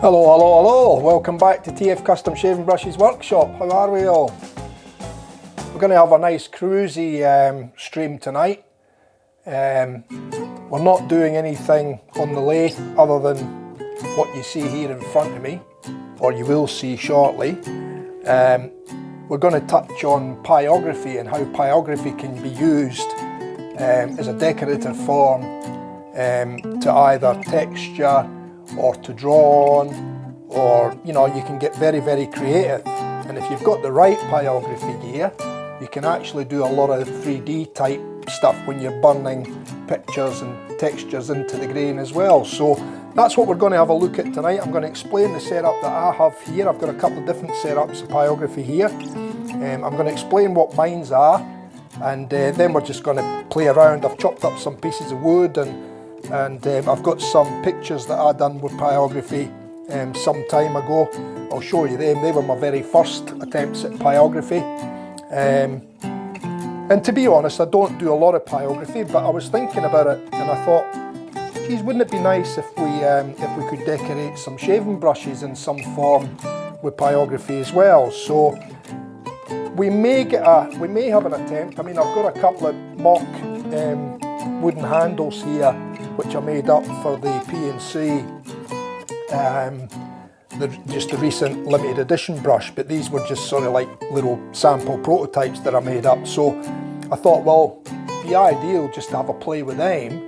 Hello, hello, hello. Welcome back to TF Custom Shaving Brushes Workshop. How are we all? We're going to have a nice cruisy stream tonight. We're not doing anything on the lathe other than what you see here in front of me, or you will see shortly. We're going to touch on pyrography and how pyrography can be used as a decorative form to either texture or to draw on, or you can get very creative. And if you've got the right pyrography gear, you can actually do a lot of 3D type stuff when you're burning pictures and textures into the grain as well. So that's what we're going to have a look at tonight. I'm going to explain the setup that I have here. I've got a couple of different setups of pyrography here. I'm going to explain what mine's are, and then we're just going to play around. I've chopped up some pieces of wood, and I've got some pictures that I done with pyrography some time ago. I'll show you them. They were my very first attempts at pyrography. And to be honest, I don't do a lot of pyrography, but I was thinking about it and I thought, geez, wouldn't it be nice if we could decorate some shaving brushes in some form with pyrography as well? So we may have an attempt. I mean, I've got a couple of mock wooden handles here which I made up for the PNC, just the recent limited edition brush, but these were just sort of like little sample prototypes that I made up. So I thought, well, it'd be ideal just to have a play with them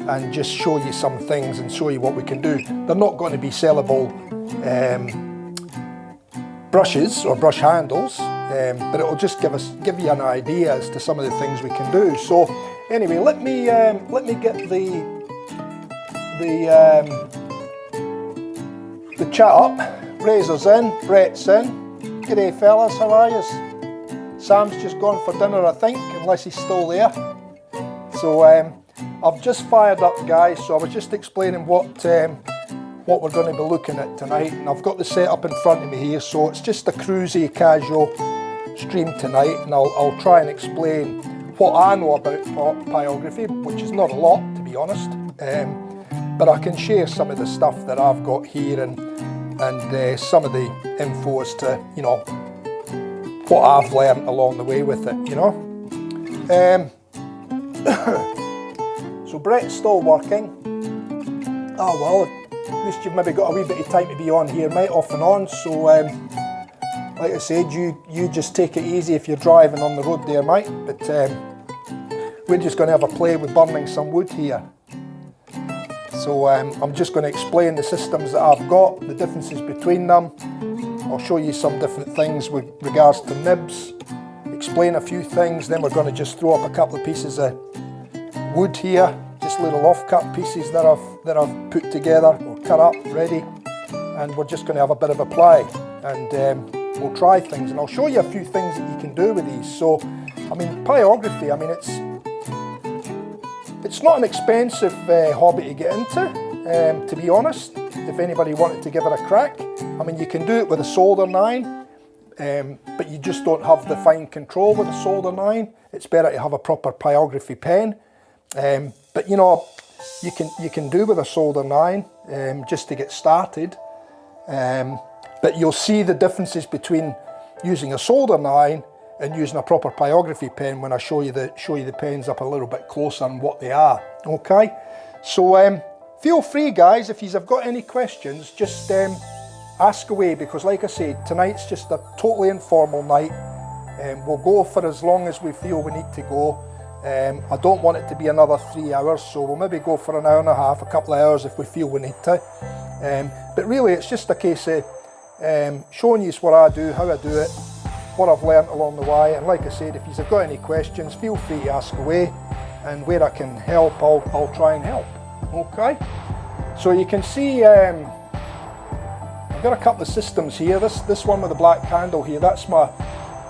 and just show you some things and show you what we can do. They're not going to be sellable brushes or brush handles, but it'll just give you an idea as to some of the things we can do. So anyway, let me get the chat up. Razor's in, Brett's in. G'day fellas, how are yous? Sam's just gone for dinner, I think, unless he's still there. So I've just fired up, guys, so I was just explaining what we're going to be looking at tonight, and I've got the setup in front of me here, so it's just a cruisy, casual stream tonight, and I'll try and explain what I know about pyrography, which is not a lot, to be honest. But I can share some of the stuff that I've got here and some of the info as to, what I've learned along the way with it, So Brett's still working. Oh well, at least you've maybe got a wee bit of time to be on here, mate, off and on. So like I said, you just take it easy if you're driving on the road there, mate. But we're just going to have a play with burning some wood here. So I'm just going to explain the systems that I've got, the differences between them. I'll show you some different things with regards to nibs, explain a few things, then we're going to just throw up a couple of pieces of wood here, just little off-cut pieces that I've put together or cut up, ready, and we're just going to have a bit of a play, and we'll try things, and I'll show you a few things that you can do with these. So, I mean, pyrography, I mean, it's not an expensive hobby to get into, to be honest, if anybody wanted to give it a crack. I mean, you can do it with a solder nine, but you just don't have the fine control with a solder nine. It's better to have a proper pyrography pen. But you can do with a solder nine just to get started. But you'll see the differences between using a solder nine and using a proper pyrography pen when I show you the pens up a little bit closer and what they are. Okay, so feel free, guys, if you've got any questions, just ask away, because like I said, tonight's just a totally informal night. We'll go for as long as we feel we need to go. I don't want it to be another 3 hours, so we'll maybe go for an hour and a half, a couple of hours if we feel we need to. But really, it's just a case of showing you what I do, how I do it, what I've learnt along the way. And like I said, if you've got any questions, feel free to ask away, and where I can help, I'll try and help. Okay, so you can see I've got a couple of systems here. This one with the black handle here, that's my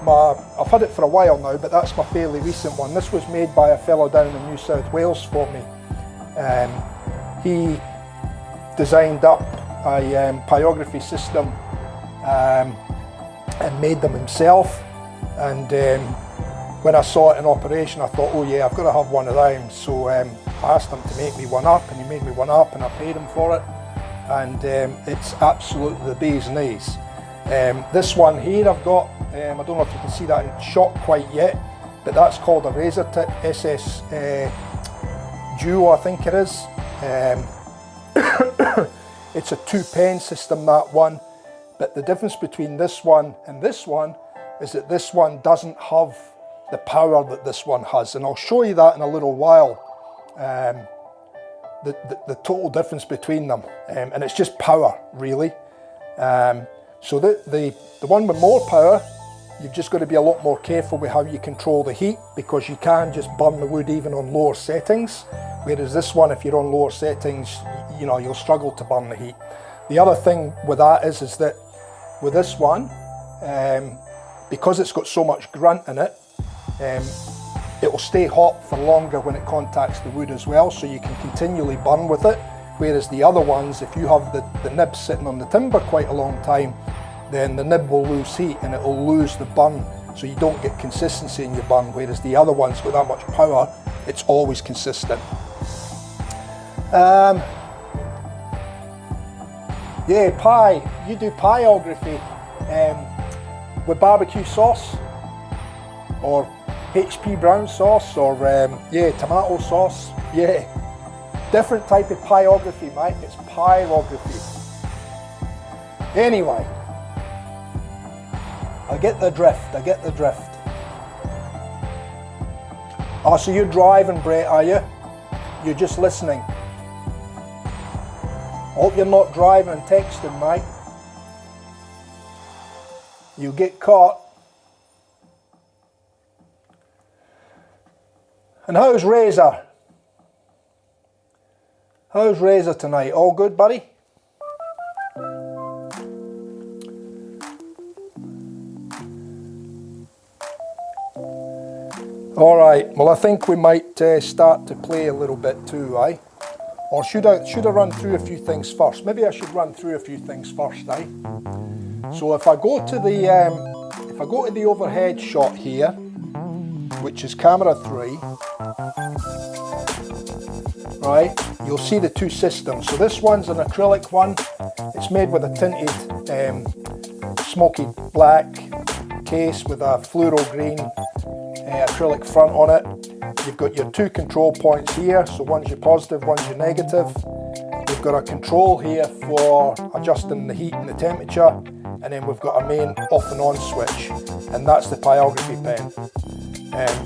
I've had it for a while now, but that's my fairly recent one. This was made by a fellow down in New South Wales for me. He designed up a pyrography system and made them himself, and when I saw it in operation, I thought, oh yeah, I've got to have one of them. So I asked him to make me one up, and he made me one up, and I paid him for it. and it's absolutely the bee's knees. This one here I've got, I don't know if you can see that in shot quite yet, but that's called a razor tip SS Duo, I think it is. It's a 2-pen system, that one, but the difference between this one and this one is that this one doesn't have the power that this one has, and I'll show you that in a little while, the total difference between them, and it's just power really. So the one with more power, you've just got to be a lot more careful with how you control the heat, because you can just burn the wood even on lower settings, whereas this one, if you're on lower settings, you know, you'll struggle to burn the heat. The other thing with that is that with this one, because it's got so much grunt in it, it will stay hot for longer when it contacts the wood as well, so you can continually burn with it. Whereas the other ones, if you have the nib sitting on the timber quite a long time, then the nib will lose heat and it will lose the burn, so you don't get consistency in your burn. Whereas the other ones got that much power, it's always consistent. Yeah, pie. You do pyrography with barbecue sauce or HP brown sauce or yeah, tomato sauce. Yeah, different type of pyrography, mate. It's pyrography. Anyway, I get the drift. I get the drift. Oh, so you're driving, Brett, are you? You're just listening. Hope you're not driving and texting, mate. You'll get caught. And how's Razor? How's Razor tonight? All good, buddy? Alright, well I think we might start to play a little bit too, aye? Or should I run through a few things first? Maybe I should run through a few things first, aye? So if I go to the overhead shot here, which is camera 3, right, you'll see the two systems. So this one's an acrylic one. It's made with a tinted smoky black case with a fluoro green acrylic front on it. You've got your two control points here, so one's your positive, one's your negative. We've got a control here for adjusting the heat and the temperature, and then we've got a main off and on switch, and that's the pyrography pen.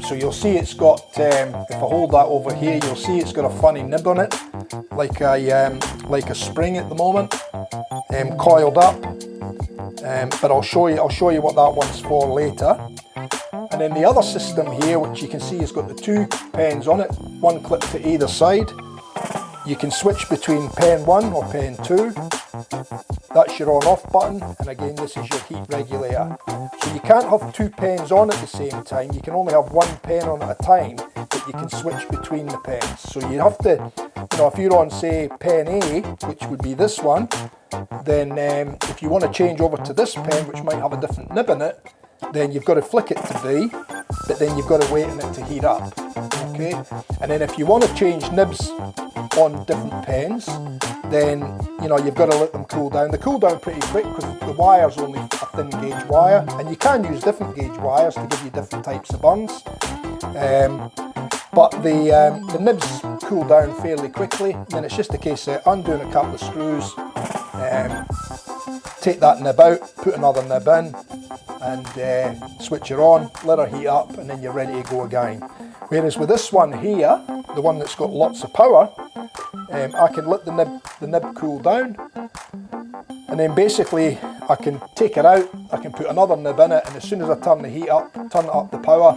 So you'll see it's got, if I hold that over here, you'll see it's got a funny nib on it, like a spring at the moment, coiled up. But I'll show you what that one's for later. And then the other system here, which you can see has got the two pens on it, one clip to either side. You can switch between pen 1 or pen 2. That's your on off button, and again this is your heat regulator. So you can't have two pens on at the same time, you can only have one pen on at a time, but you can switch between the pens. So you have to, you know, if you're on say pen A, which would be this one, then if you want to change over to this pen, which might have a different nib in it, then you've got to flick it to B, but then you've got to wait on it to heat up. Okay, and then if you want to change nibs on different pens, then you know you've got to let them cool down. They cool down pretty quick because the wire's only a thin gauge wire, and you can use different gauge wires to give you different types of burns. But the nibs cool down fairly quickly, and then it's just a case of undoing a couple of screws, take that nib out, put another nib in, and switch it on, let her heat up, and then you're ready to go again. Whereas with this one here, the one that's got lots of power, I can let the nib cool down, and then basically I can take it out, I can put another nib in it, and as soon as I turn the heat up, turn it up the power,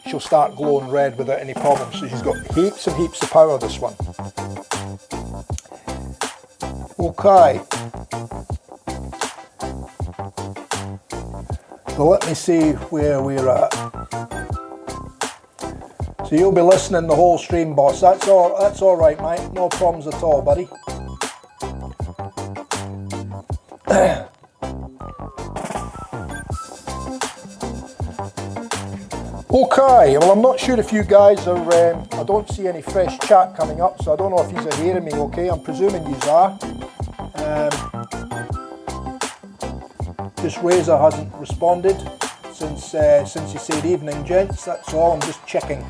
she'll start glowing red without any problem. So she's got heaps and heaps of power, this one. Okay. So let me see where we're at. So you'll be listening the whole stream, boss. That's all right, mate. No problems at all, buddy. Okay, well I'm not sure if you guys are, I don't see any fresh chat coming up, so I don't know if you're hearing me okay. I'm presuming you are. Just Razor hasn't responded since he said evening, gents. That's all. I'm just checking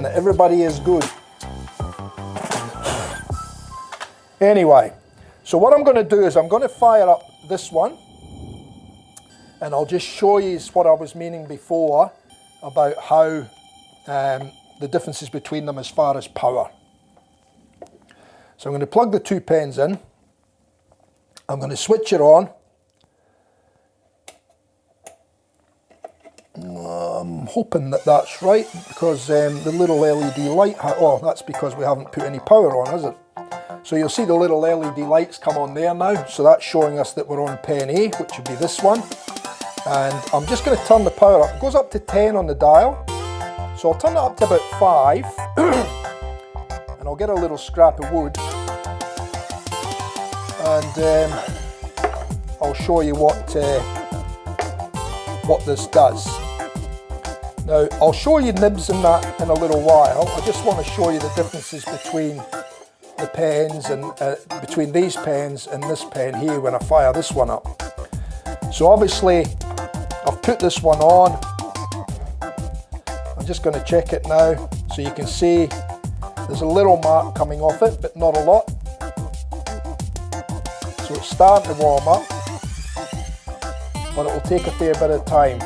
that everybody is good. Anyway, so what I'm going to do is I'm going to fire up this one, and I'll just show you what I was meaning before about how the differences between them as far as power. So I'm going to plug the 2 pens in. I'm going to switch it on. I'm hoping that that's right, because the little LED light, oh, that's because we haven't put any power on, is it? So you'll see the little LED lights come on there now, so that's showing us that we're on pen A, which would be this one. And I'm just going to turn the power up. It goes up to 10 on the dial, so I'll turn it up to about 5, and I'll get a little scrap of wood, and I'll show you what this does. Now, I'll show you nibs and that in a little while. I just want to show you the differences between the pens and between these pens and this pen here when I fire this one up. So obviously I've put this one on. I'm just going to check it now, so you can see there's a little mark coming off it, but not a lot. So it's starting to warm up, but it will take a fair bit of time.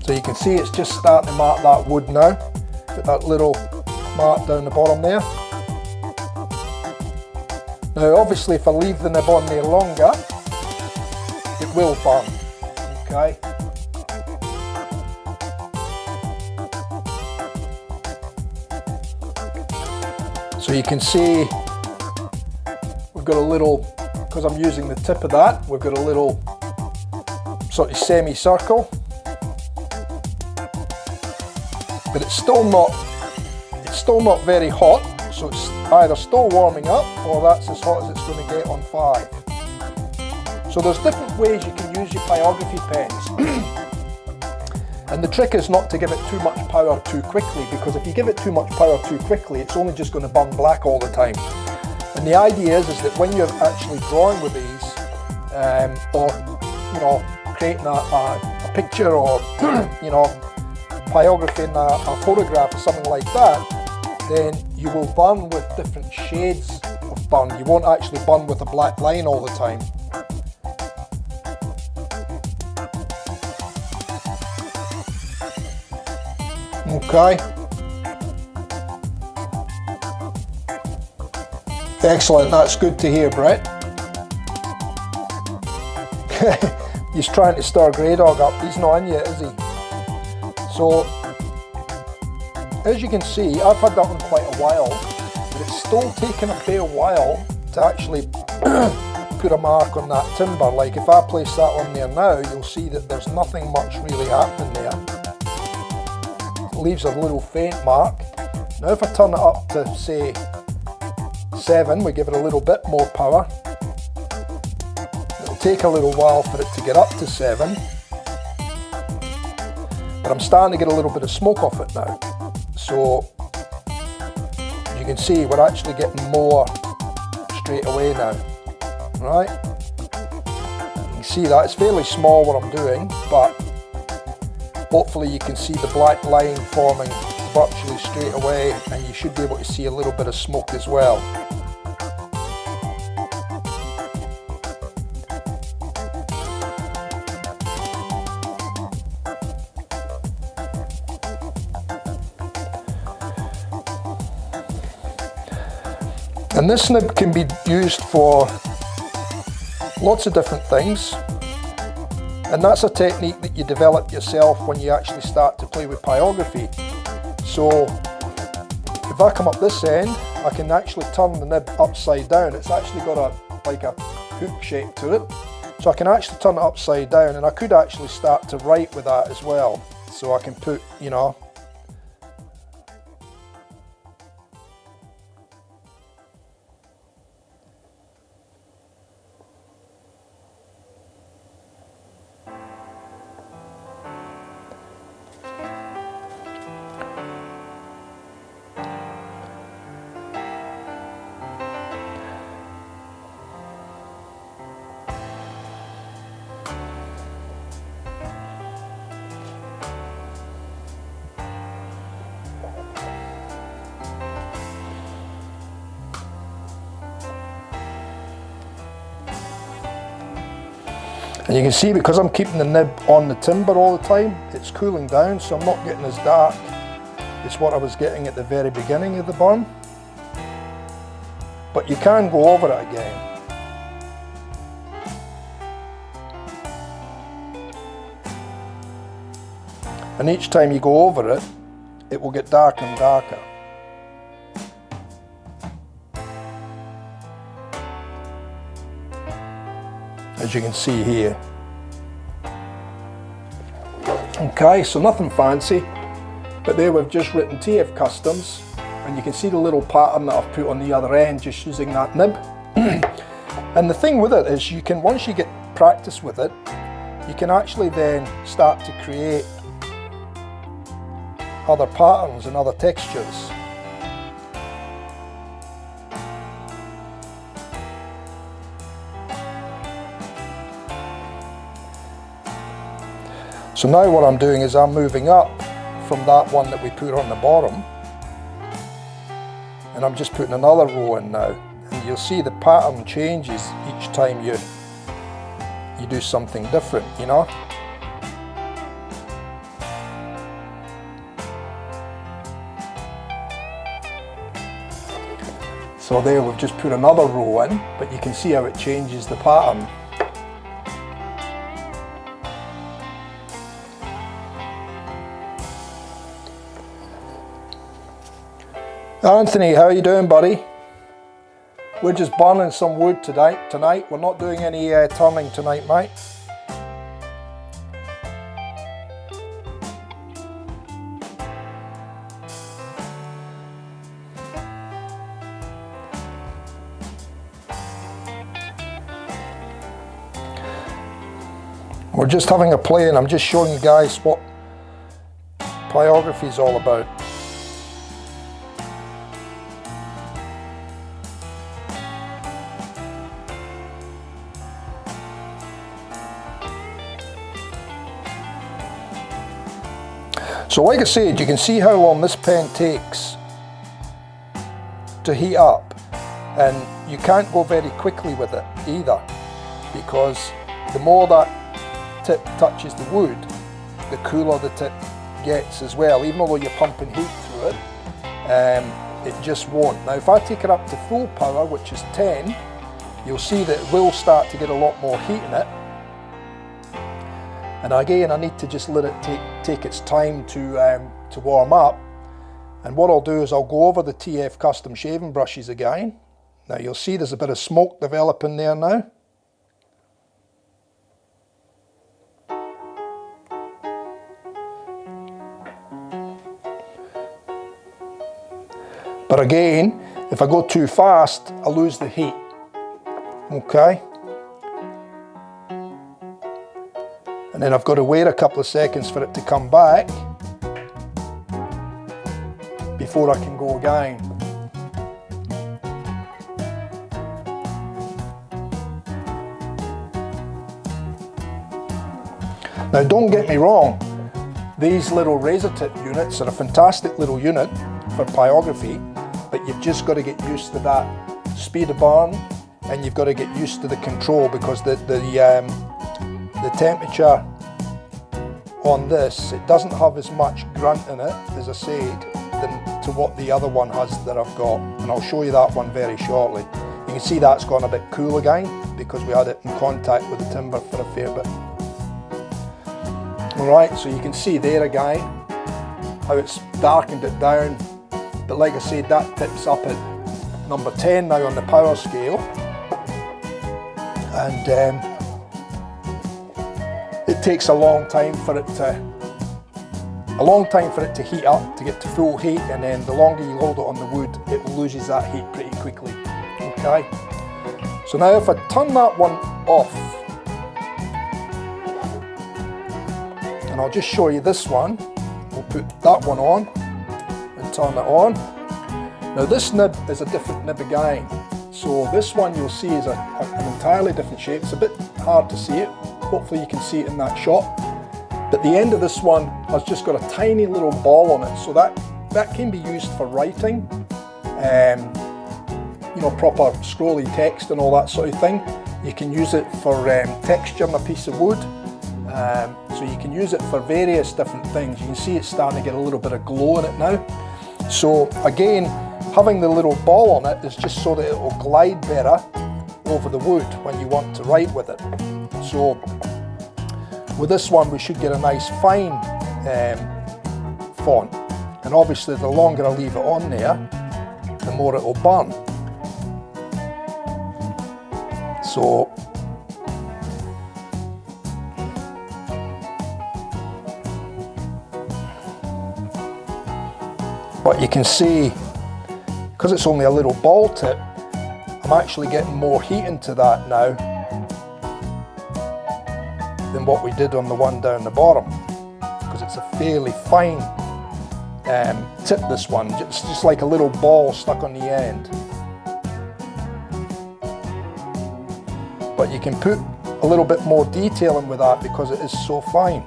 So you can see it's just starting to mark that wood now. Got that little mark down the bottom there. Now obviously if I leave the nib on there longer, it will burn. Okay. So you can see we've got a little, because I'm using the tip of that, we've got a little sort of semicircle. But it's still not very hot, so it's either still warming up or that's as hot as it's going to get on 5. So there's different ways you can use your pyrography pens. And the trick is not to give it too much power too quickly, because if you give it too much power too quickly, it's only just going to burn black all the time. And the idea is that when you're actually drawing with these, or you know, creating a picture, or you know, pyographing a photograph or something like that, then you will burn with different shades of burn. You won't actually burn with a black line all the time. Okay. Excellent, that's good to hear, Brett. He's trying to stir Grey Dog up. He's not in yet, is he? So, as you can see, I've had that one quite a while, but it's still taken a fair while to actually put a mark on that timber. Like if I place that on there now, you'll see that there's nothing much really happening there. It leaves a little faint mark. Now if I turn it up to say 7, we give it a little bit more power. It'll take a little while for it to get up to 7. But I'm starting to get a little bit of smoke off it now. So, as you can see, we're actually getting more straight away now. Right? You can see that it's fairly small what I'm doing, but hopefully you can see the black line forming virtually straight away, and you should be able to see a little bit of smoke as well. And this nib can be used for lots of different things, and that's a technique that you develop yourself when you actually start to play with pyrography. So if I come up this end, I can actually turn the nib upside down. It's actually got like a hook shape to it, so I can actually turn it upside down, and I could actually start to write with that as well. So I can put, you know, And you can see, because I'm keeping the nib on the timber all the time, it's cooling down, so I'm not getting as dark as what I was getting at the very beginning of the burn. But you can go over it again. And each time you go over it, it will get darker and darker. As you can see here. Okay, so nothing fancy, but there we've just written TF Customs, and you can see the little pattern that I've put on the other end just using that nib. And the thing with it is, you can, once you get practice with it, you can actually then start to create other patterns and other textures. So now what I'm doing is I'm moving up from that one that we put on the bottom, and I'm just putting another row in now, and you'll see the pattern changes each time you do something different, you know. So there we've just put another row in, but you can see how it changes the pattern. Anthony, how are you doing, buddy? We're just burning some wood tonight. We're not doing any turning tonight, mate. We're just having a play, and I'm just showing you guys what pyrography is all about. So like I said, you can see how long this pen takes to heat up, and you can't go very quickly with it either, because the more that tip touches the wood, the cooler the tip gets as well. Even though you're pumping heat through it, it just won't. Now if I take it up to full power, which is 10, you'll see that it will start to get a lot more heat in it. And again, I need to just let it take its time to warm up. And what I'll do is I'll go over the TF Custom shaving brushes again. Now you'll see there's a bit of smoke developing there now. But again, if I go too fast, I lose the heat. Okay? And then I've got to wait a couple of seconds for it to come back before I can go again. Now don't get me wrong, these little razor tip units are a fantastic little unit for pyrography, but you've just got to get used to that speed of burn, and you've got to get used to the control, because the temperature on this, it doesn't have as much grunt in it, as I said, than to what the other one has that I've got, and I'll show you that one very shortly. You can see that's gone a bit cool again because we had it in contact with the timber for a fair bit. Alright, so you can see there again how it's darkened it down, but like I said, that tip's up at number 10 now on the power scale, and it takes a long time for it to heat up, to get to full heat, and then the longer you hold it on the wood, it loses that heat pretty quickly. Okay, so now if I turn that one off, and I'll just show you this one, we'll put that one on and turn it on. Now this nib is a different nib again, so this one you'll see is an entirely different shape. It's a bit hard to see it. Hopefully you can see it in that shot. But the end of this one has just got a tiny little ball on it, so that can be used for writing, you know, proper scrolly text and all that sort of thing. You can use it for texturing a piece of wood. So you can use it for various different things. You can see it's starting to get a little bit of glow in it now. So again, having the little ball on it is just so that it will glide better over the wood when you want to write with it. So with this one we should get a nice fine font, and obviously the longer I leave it on there, the more it will burn. So but you can see, because it's only a little ball tip, I'm actually getting more heat into that now than what we did on the one down the bottom, because it's a fairly fine tip, this one. It's just like a little ball stuck on the end. But you can put a little bit more detail in with that because it is so fine.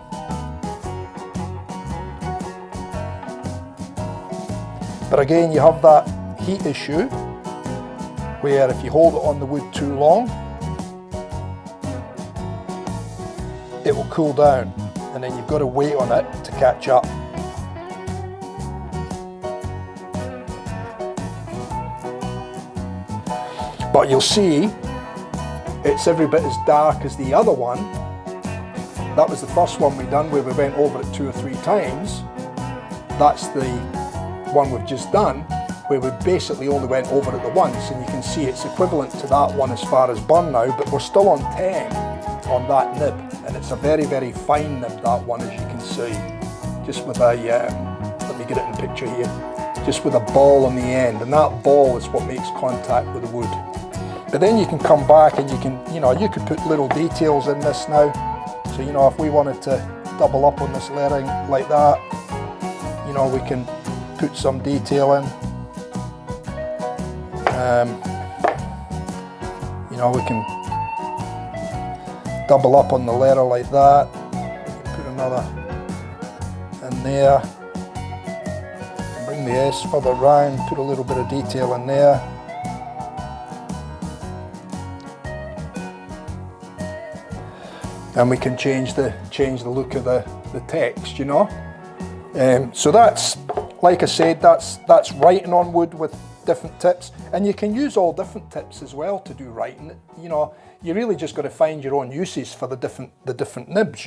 But again, you have that heat issue where if you hold it on the wood too long, it will cool down, and then you've got to wait on it to catch up. But you'll see it's every bit as dark as the other one. That was the first one we done where we went over it 2 or 3 times. That's the one we've just done where we basically only went over it the once, and you can see it's equivalent to that one as far as burn now, but we're still on 10 on that nib, and it's a very, very fine nib, that one, as you can see, just with a let me get it in picture here, just with a ball on the end, and that ball is what makes contact with the wood. But then you can come back and you can, you could put little details in this now. So, if we wanted to double up on this lettering like that, we can put some detail in. We can double up on the letter like that. We can put another in there. Bring the S further round, put a little bit of detail in there. And we can change the look of the text, So that's, like I said, that's writing on wood with different tips, and you can use all different tips as well to do writing. You really just got to find your own uses for the different nibs,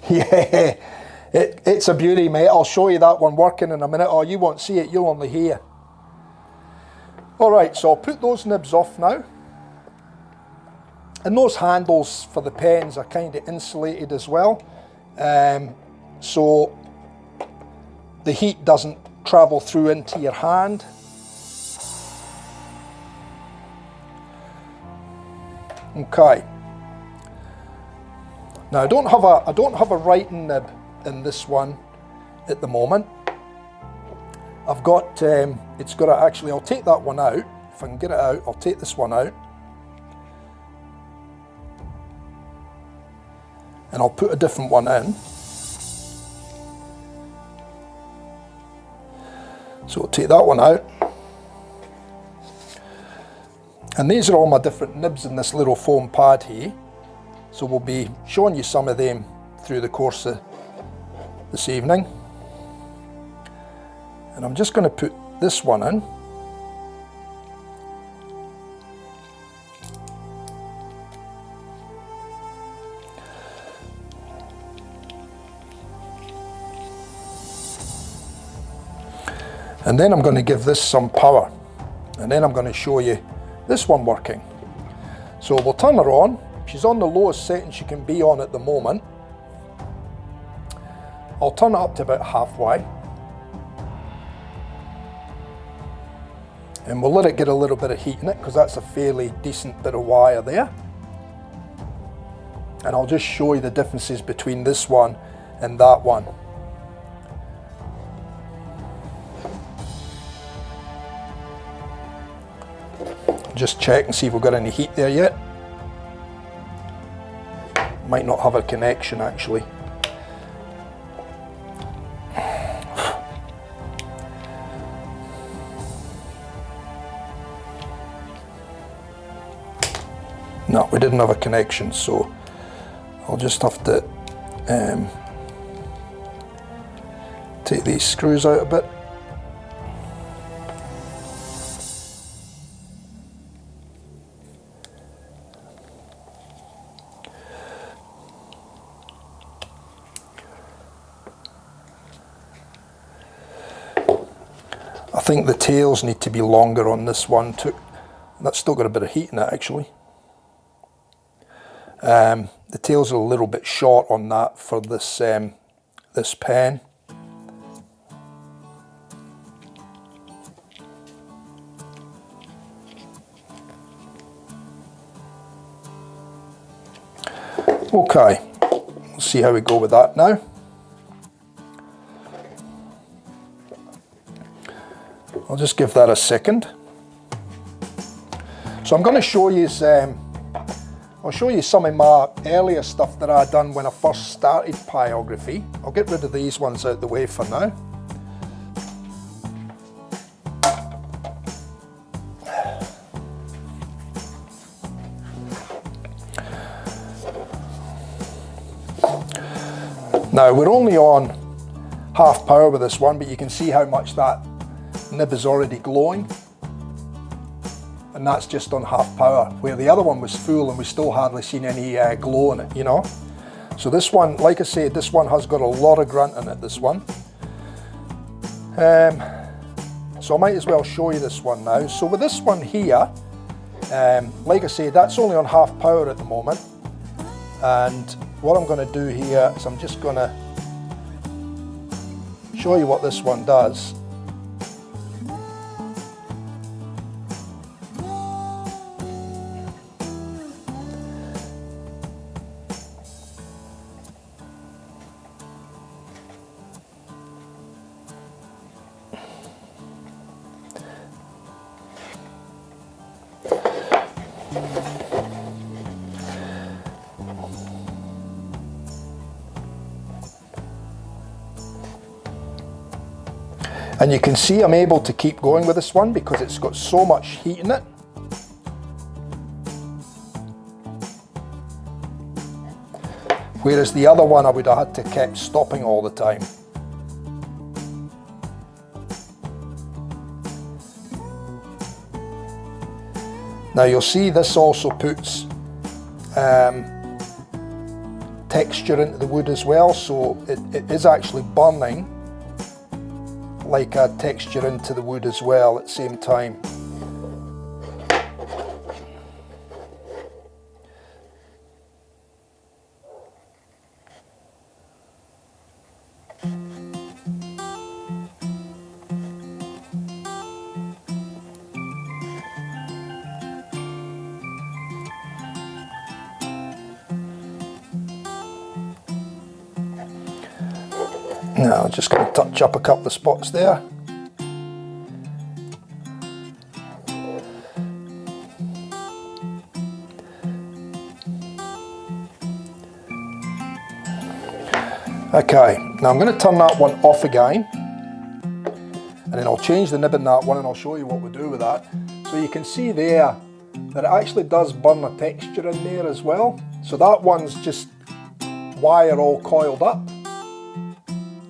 Yeah, it's a beauty, mate. I'll show you that one working in a minute. Oh, you won't see it, you'll only hear. Alright, so I'll put those nibs off now. And those handles for the pens are kind of insulated as well. So the heat doesn't travel through into your hand. Okay. Now I don't have a writing nib in this one at the moment. I've got, it's got to actually, I'll take that one out. If I can get it out, I'll take this one out. And I'll put a different one in. So I'll take that one out. And these are all my different nibs in this little foam pad here. So we'll be showing you some of them through the course of this evening. And I'm just going to put this one in. And then I'm going to give this some power. And then I'm going to show you this one working. So we'll turn her on. She's on the lowest setting she can be on at the moment. I'll turn it up to about halfway. And we'll let it get a little bit of heat in it because that's a fairly decent bit of wire there. And I'll just show you the differences between this one and that one. Just check and see if we've got any heat there yet. Might not have a connection actually. No, we didn't have a connection, so I'll just have to take these screws out a bit. I think the tails need to be longer on this one too. That's still got a bit of heat in it actually. The tails are a little bit short on that for this this pen. Okay, we'll see how we go with that now. I'll just give that a second. So I'm going to show you I'll show you some of my earlier stuff that I done when I first started pyrography. I'll get rid of these ones out the way for now. Now we're only on half power with this one, but you can see how much that nib is already glowing. And that's just on half power, where the other one was full and we still hardly seen any glow in it, you know. So this one, like I said, this one has got a lot of grunt in it, this one. So I might as well show you this one now. So with this one here, like I said, that's only on half power at the moment. And what I'm going to do here is I'm just going to show you what this one does. And you can see I'm able to keep going with this one because it's got so much heat in it. Whereas the other one I would have had to keep stopping all the time. Now you'll see this also puts texture into the wood as well, so it is actually burning like a texture into the wood as well at the same time. Now I'm just going to touch up a couple of spots there. Okay, now I'm going to turn that one off again, and then I'll change the nib in that one and I'll show you what we do with that. So you can see there that it actually does burn a texture in there as well. So that one's just wire all coiled up.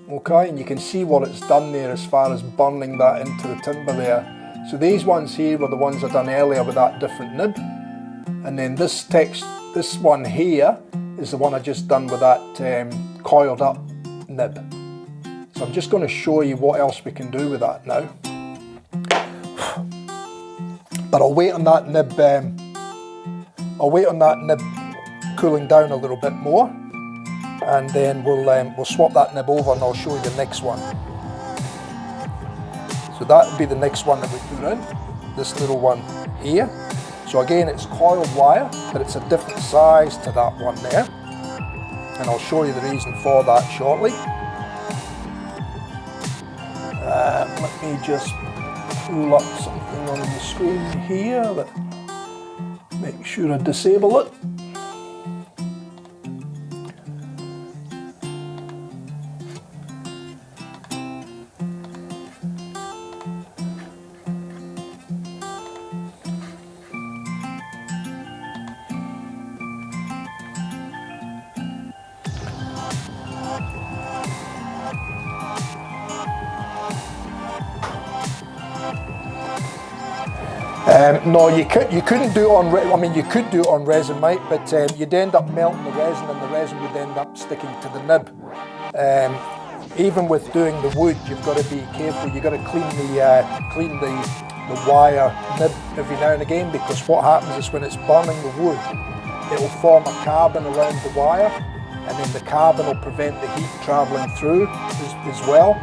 Okay, and you can see what it's done there as far as burning that into the timber there. So these ones here were the ones I done earlier with that different nib. And then this one here is the one I just done with that coiled up nib. So I'm just going to show you what else we can do with that now. But I'll wait on that nib. Cooling down a little bit more, and then we'll swap that nib over and I'll show you the next one. So that will be the next one that we put in, this little one here. So again, it's coiled wire, but it's a different size to that one there. And I'll show you the reason for that shortly. Let me just pull up something on the screen here that make sure I disable it. No, you couldn't do it on, I mean, you could do it on resin, mate, but you'd end up melting the resin and the resin would end up sticking to the nib. Even with doing the wood, you've got to be careful. You've got to clean the wire nib every now and again, because what happens is when it's burning the wood, it will form a carbon around the wire, and then the carbon will prevent the heat travelling through as well,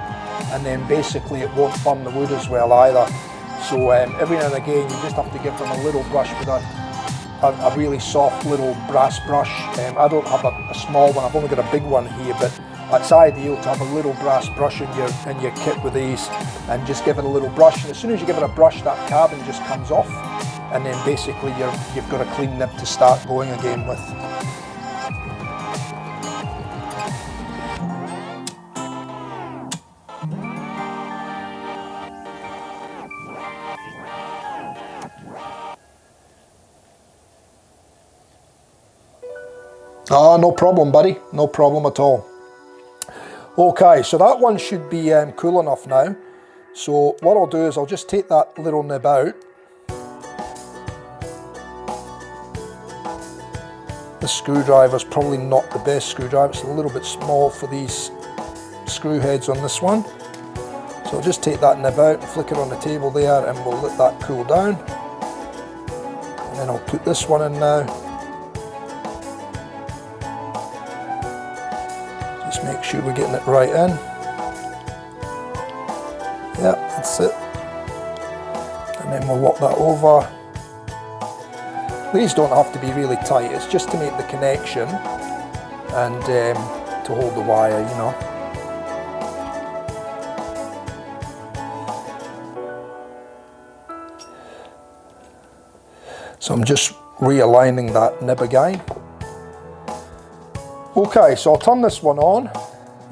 and then basically it won't burn the wood as well either. So every now and again you just have to give them a little brush with a really soft little brass brush. I don't have a small one, I've only got a big one here, but it's ideal to have a little brass brush in your kit with these, and just give it a little brush, and as soon as you give it a brush, that carbon just comes off, and then basically you've got a clean nib to start going again with. Oh, no problem, buddy. No problem at all. Okay, so that one should be cool enough now. So what I'll do is I'll just take that little nib out. The screwdriver's probably not the best screwdriver. It's a little bit small for these screw heads on this one. So I'll just take that nib out and flick it on the table there, and we'll let that cool down. And then I'll put this one in now. Just make sure we're getting it right in. Yeah, that's it. And then we'll lock that over. These don't have to be really tight, it's just to make the connection and to hold the wire, you know. So I'm just realigning that nib again. Okay, so I'll turn this one on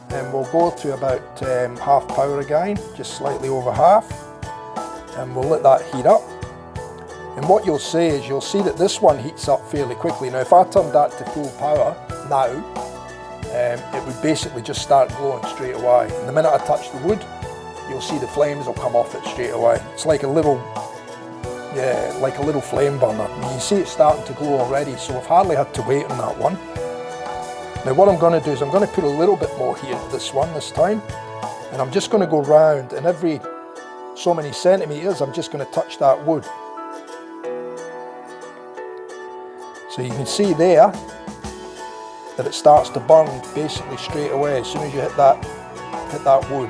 and we'll go to about half power again, just slightly over half, and we'll let that heat up. And what you'll see is you'll see that this one heats up fairly quickly. Now if I turned that to full power now, it would basically just start glowing straight away. And the minute I touch the wood, you'll see the flames will come off it straight away. It's like a little, yeah, like a little flame burner. And you see it starting to glow already, so I've hardly had to wait on that one. Now what I'm going to do is I'm going to put a little bit more heat into this one this time, and I'm just going to go round, and every so many centimetres I'm just going to touch that wood. So you can see there that it starts to burn basically straight away as soon as you hit that wood.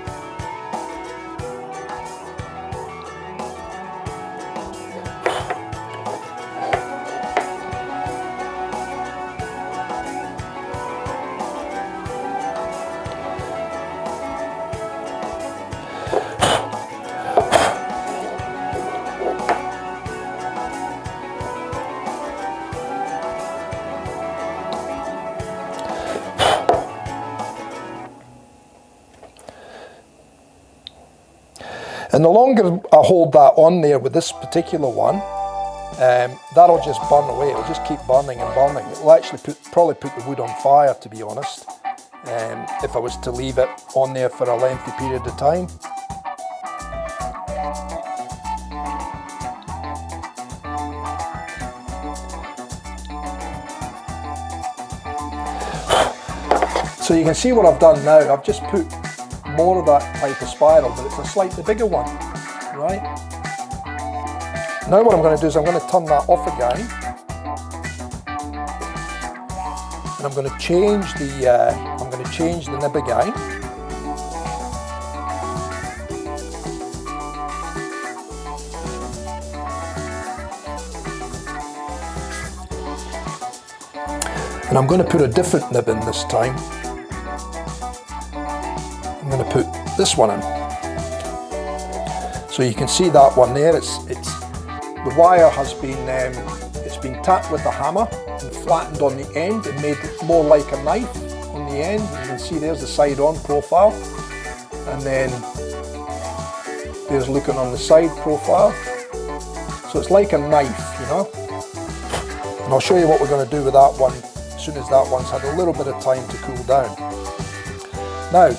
And the longer I hold that on there with this particular one, that'll just burn away. It'll just keep burning and burning. It'll actually probably put the wood on fire, to be honest, if I was to leave it on there for a lengthy period of time. So you can see what I've done now. I've just put more of that type of spiral, but it's a slightly bigger one, right? Now what I'm going to do is I'm going to turn that off again, and I'm going to change the nib again. And I'm going to put a different nib in this time. I'm going to put this one in. So you can see that one there. The wire has been it's been tapped with a hammer and flattened on the end and made it more like a knife on the end. You can see there's the side-on profile, and then there's looking on the side profile. So it's like a knife, you know. And I'll show you what we're going to do with that one as soon as that one's had a little bit of time to cool down. Now,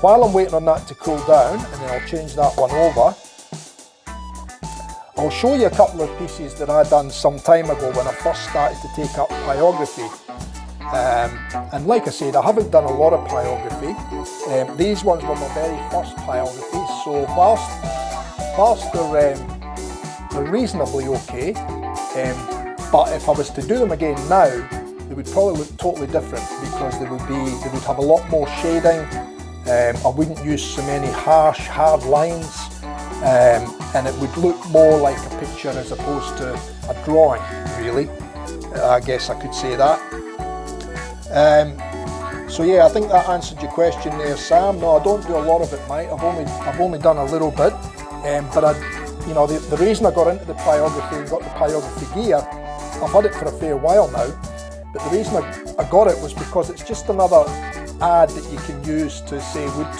while I'm waiting on that to cool down, and then I'll change that one over, I'll show you a couple of pieces that I done some time ago when I first started to take up pyrography. And like I said, I haven't done a lot of pyrography. These ones were my very first pyrographies, so whilst they're reasonably okay, but if I was to do them again now, they would probably look totally different because they would have a lot more shading. I wouldn't use so many harsh, hard lines, and it would look more like a picture as opposed to a drawing, really. I guess I could say that. So yeah, I think that answered your question there, Sam. No, I don't do a lot of it, mate. I've only done a little bit, but the reason I got into the pyrography and got the pyrography gear, I've had it for a fair while now, but the reason I got it was because it's just another ad that you can use to say wood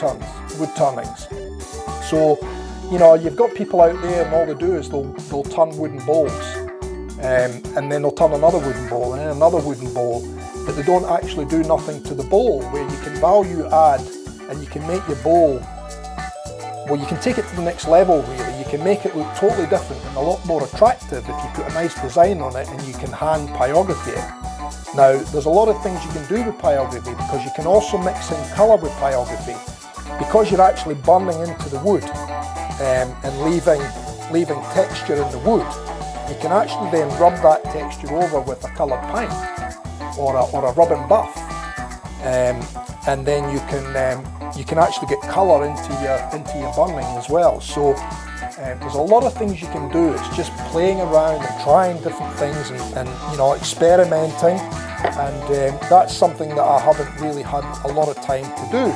turnings. So, you've got people out there and all they do is they'll turn wooden bowls, and then they'll turn another wooden bowl and then another wooden bowl, but they don't actually do nothing to the bowl, where you can value add and you can make your bowl, well, you can take it to the next level really. You can make it look totally different and a lot more attractive if you put a nice design on it and you can hand pyrography it. Now, there's a lot of things you can do with pyrography because you can also mix in colour with pyrography. Because you're actually burning into the wood and leaving texture in the wood, you can actually then rub that texture over with a coloured paint or a rub and buff, and then you can actually get colour into your burning as well. So there's a lot of things you can do. It's just playing around and trying different things and experimenting, and that's something that I haven't really had a lot of time to do.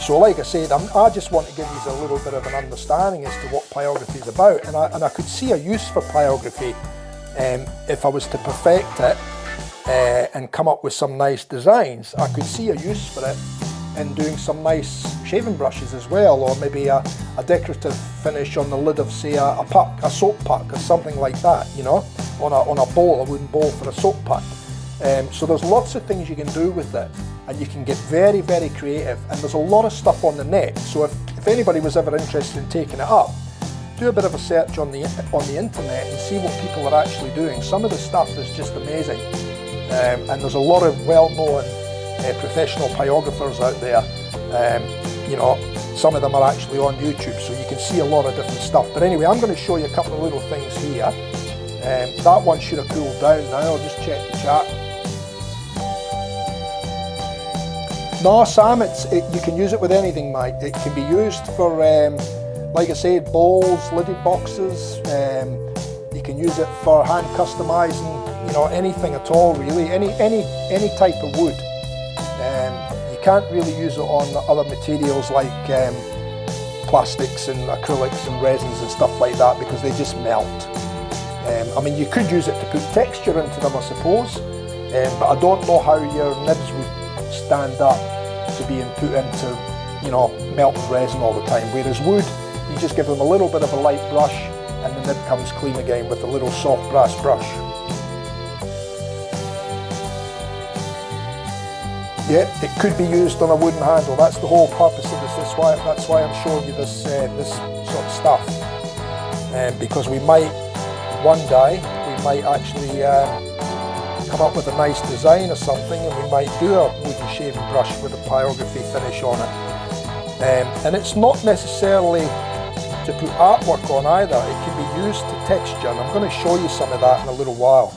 So like I said, I just want to give you a little bit of an understanding as to what pyrography is about, and I could see a use for pyrography if I was to perfect it and come up with some nice designs. I could see a use for it in doing some nice shaving brushes as well, or maybe a decorative finish on the lid of, say, a soap puck or something like that, on a bowl, a wooden bowl for a soap puck. So there's lots of things you can do with it, and you can get very, very creative, and there's a lot of stuff on the net. So if anybody was ever interested in taking it up, do a bit of a search on the internet and see what people are actually doing. Some of the stuff is just amazing, and there's a lot of well-known professional pyrographers out there. Some of them are actually on YouTube, so you can see a lot of different stuff. But anyway, I'm going to show you a couple of little things here. That one should have cooled down now. I'll just check the chat. No, Sam, you can use it with anything, mate. It can be used for, like I said, bowls, lidded boxes. You can use it for hand customizing, anything at all really, any type of wood. You can't really use it on other materials like plastics and acrylics and resins and stuff like that, because they just melt. You could use it to put texture into them, I suppose, but I don't know how your nibs would stand up to being put into, melted resin all the time. Whereas wood, you just give them a little bit of a light brush and the nib comes clean again with a little soft brass brush. Yeah, it could be used on a wooden handle. That's the whole purpose of this. That's why I'm showing you this sort of stuff, because we might one day actually come up with a nice design or something, and we might do a wooden shaving brush with a pyrography finish on it. And it's not necessarily to put artwork on either. It can be used to texture, and I'm going to show you some of that in a little while.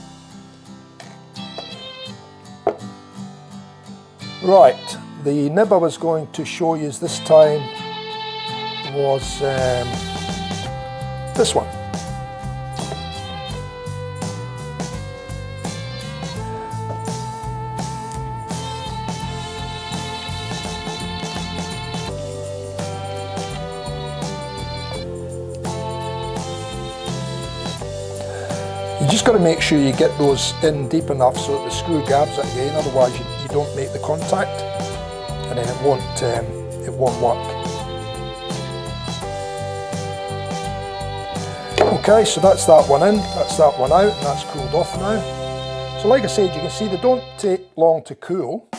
Right, the nib I was going to show you this time was this one. You just got to make sure you get those in deep enough so that the screw grabs it again, otherwise you don't make the contact and then it won't work. Okay, so that's that one in, that's that one out, and that's cooled off now. So like I said, you can see they don't take long to cool.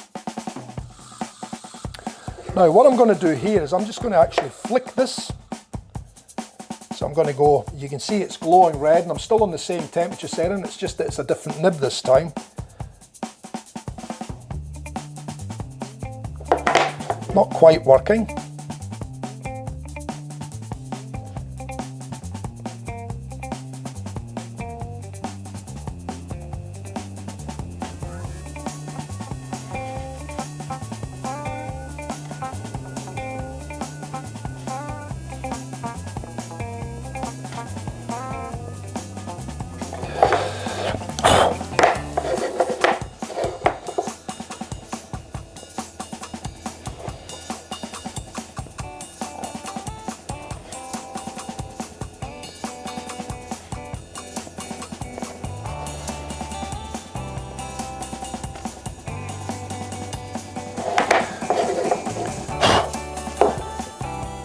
Now what I'm going to do here is I'm just going to actually flick this. So I'm going to go, you can see it's glowing red, and I'm still on the same temperature setting, it's just that it's a different nib this time. Not quite working.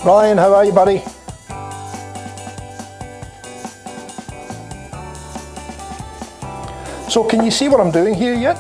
Ryan, how are you, buddy? So can you see what I'm doing here yet?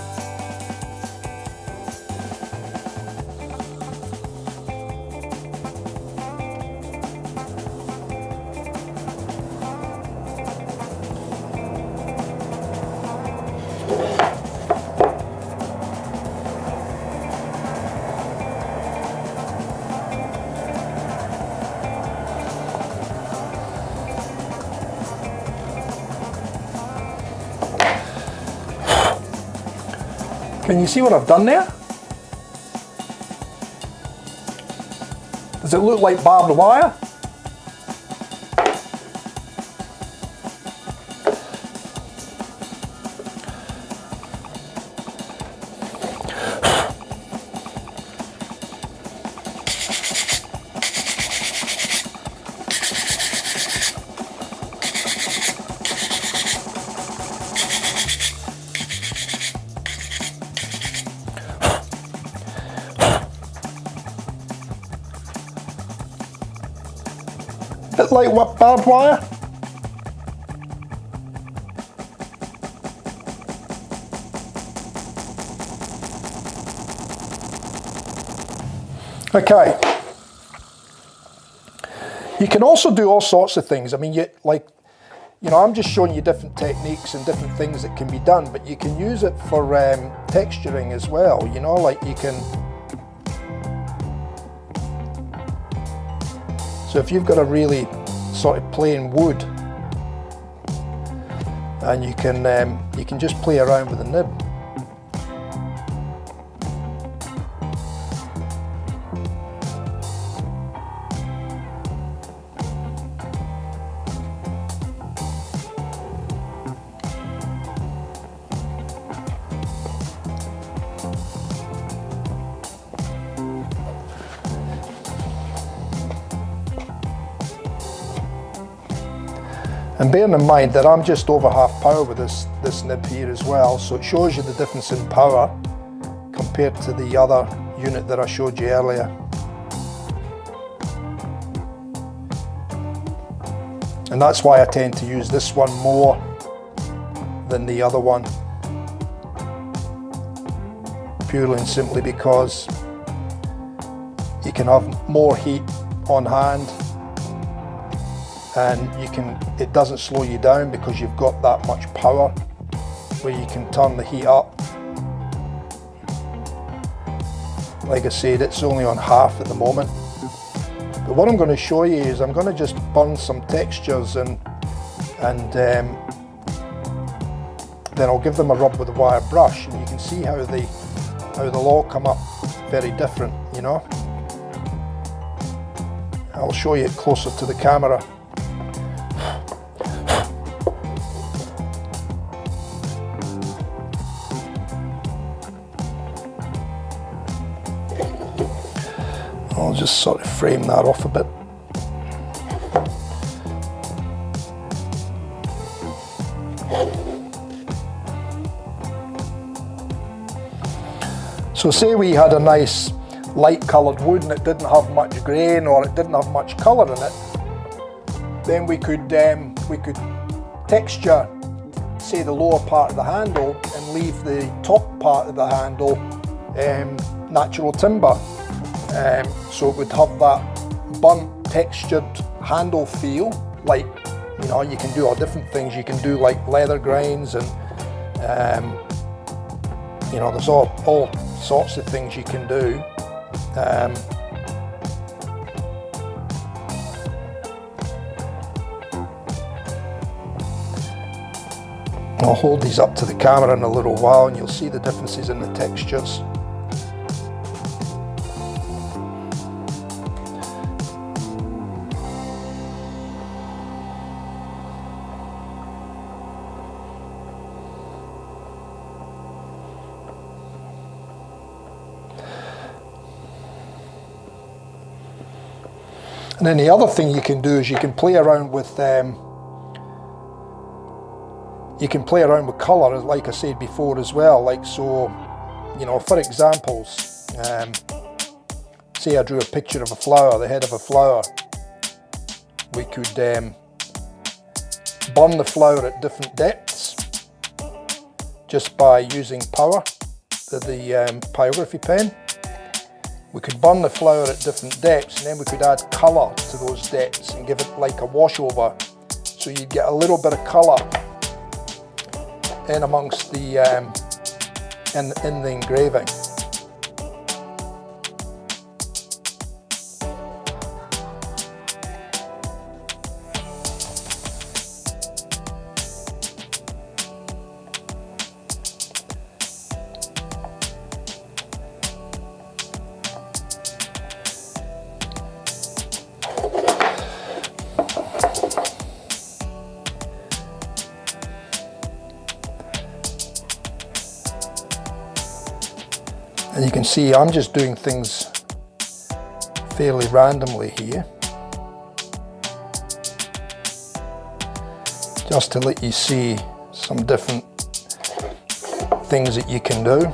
Can you see what I've done there? Does it look like barbed wire? Bit like what, barbed wire? Okay. You can also do all sorts of things. I mean, I'm just showing you different techniques and different things that can be done, but you can use it for texturing as well, like you can. So if you've got a really sort of plain wood, and you can just play around with the nib. And bearing in mind that I'm just over half power with this nib here as well, so it shows you the difference in power compared to the other unit that I showed you earlier. And that's why I tend to use this one more than the other one, purely and simply because you can have more heat on hand, and it doesn't slow you down because you've got that much power where you can turn the heat up. Like I said, it's only on half at the moment. But what I'm going to show you is I'm going to just burn some textures and then I'll give them a rub with a wire brush, and you can see how they'll all come up very different, I'll show you it closer to the camera. I'll just sort of frame that off a bit. So say we had a nice light coloured wood and it didn't have much grain or it didn't have much colour in it, then we could texture, say, the lower part of the handle and leave the top part of the handle natural timber. So it would have that burnt textured handle feel, like, you know, you can do all different things. You can do like leather grinds, and you know, there's all sorts of things you can do. I'll hold these up to the camera in a little while and you'll see the differences in the textures. And then the other thing you can do is you can play around with colour, like I said before as well. Like, so, you know, for examples, say I drew a picture of a flower, the head of a flower. We could burn the flower at different depths just by using power, the Pyrography pen. We could burn the flower at different depths, and then we could add colour to those depths and give it like a washover, so you'd get a little bit of colour in amongst the in the engraving. And you can see I'm just doing things fairly randomly here, just to let you see some different things that you can do.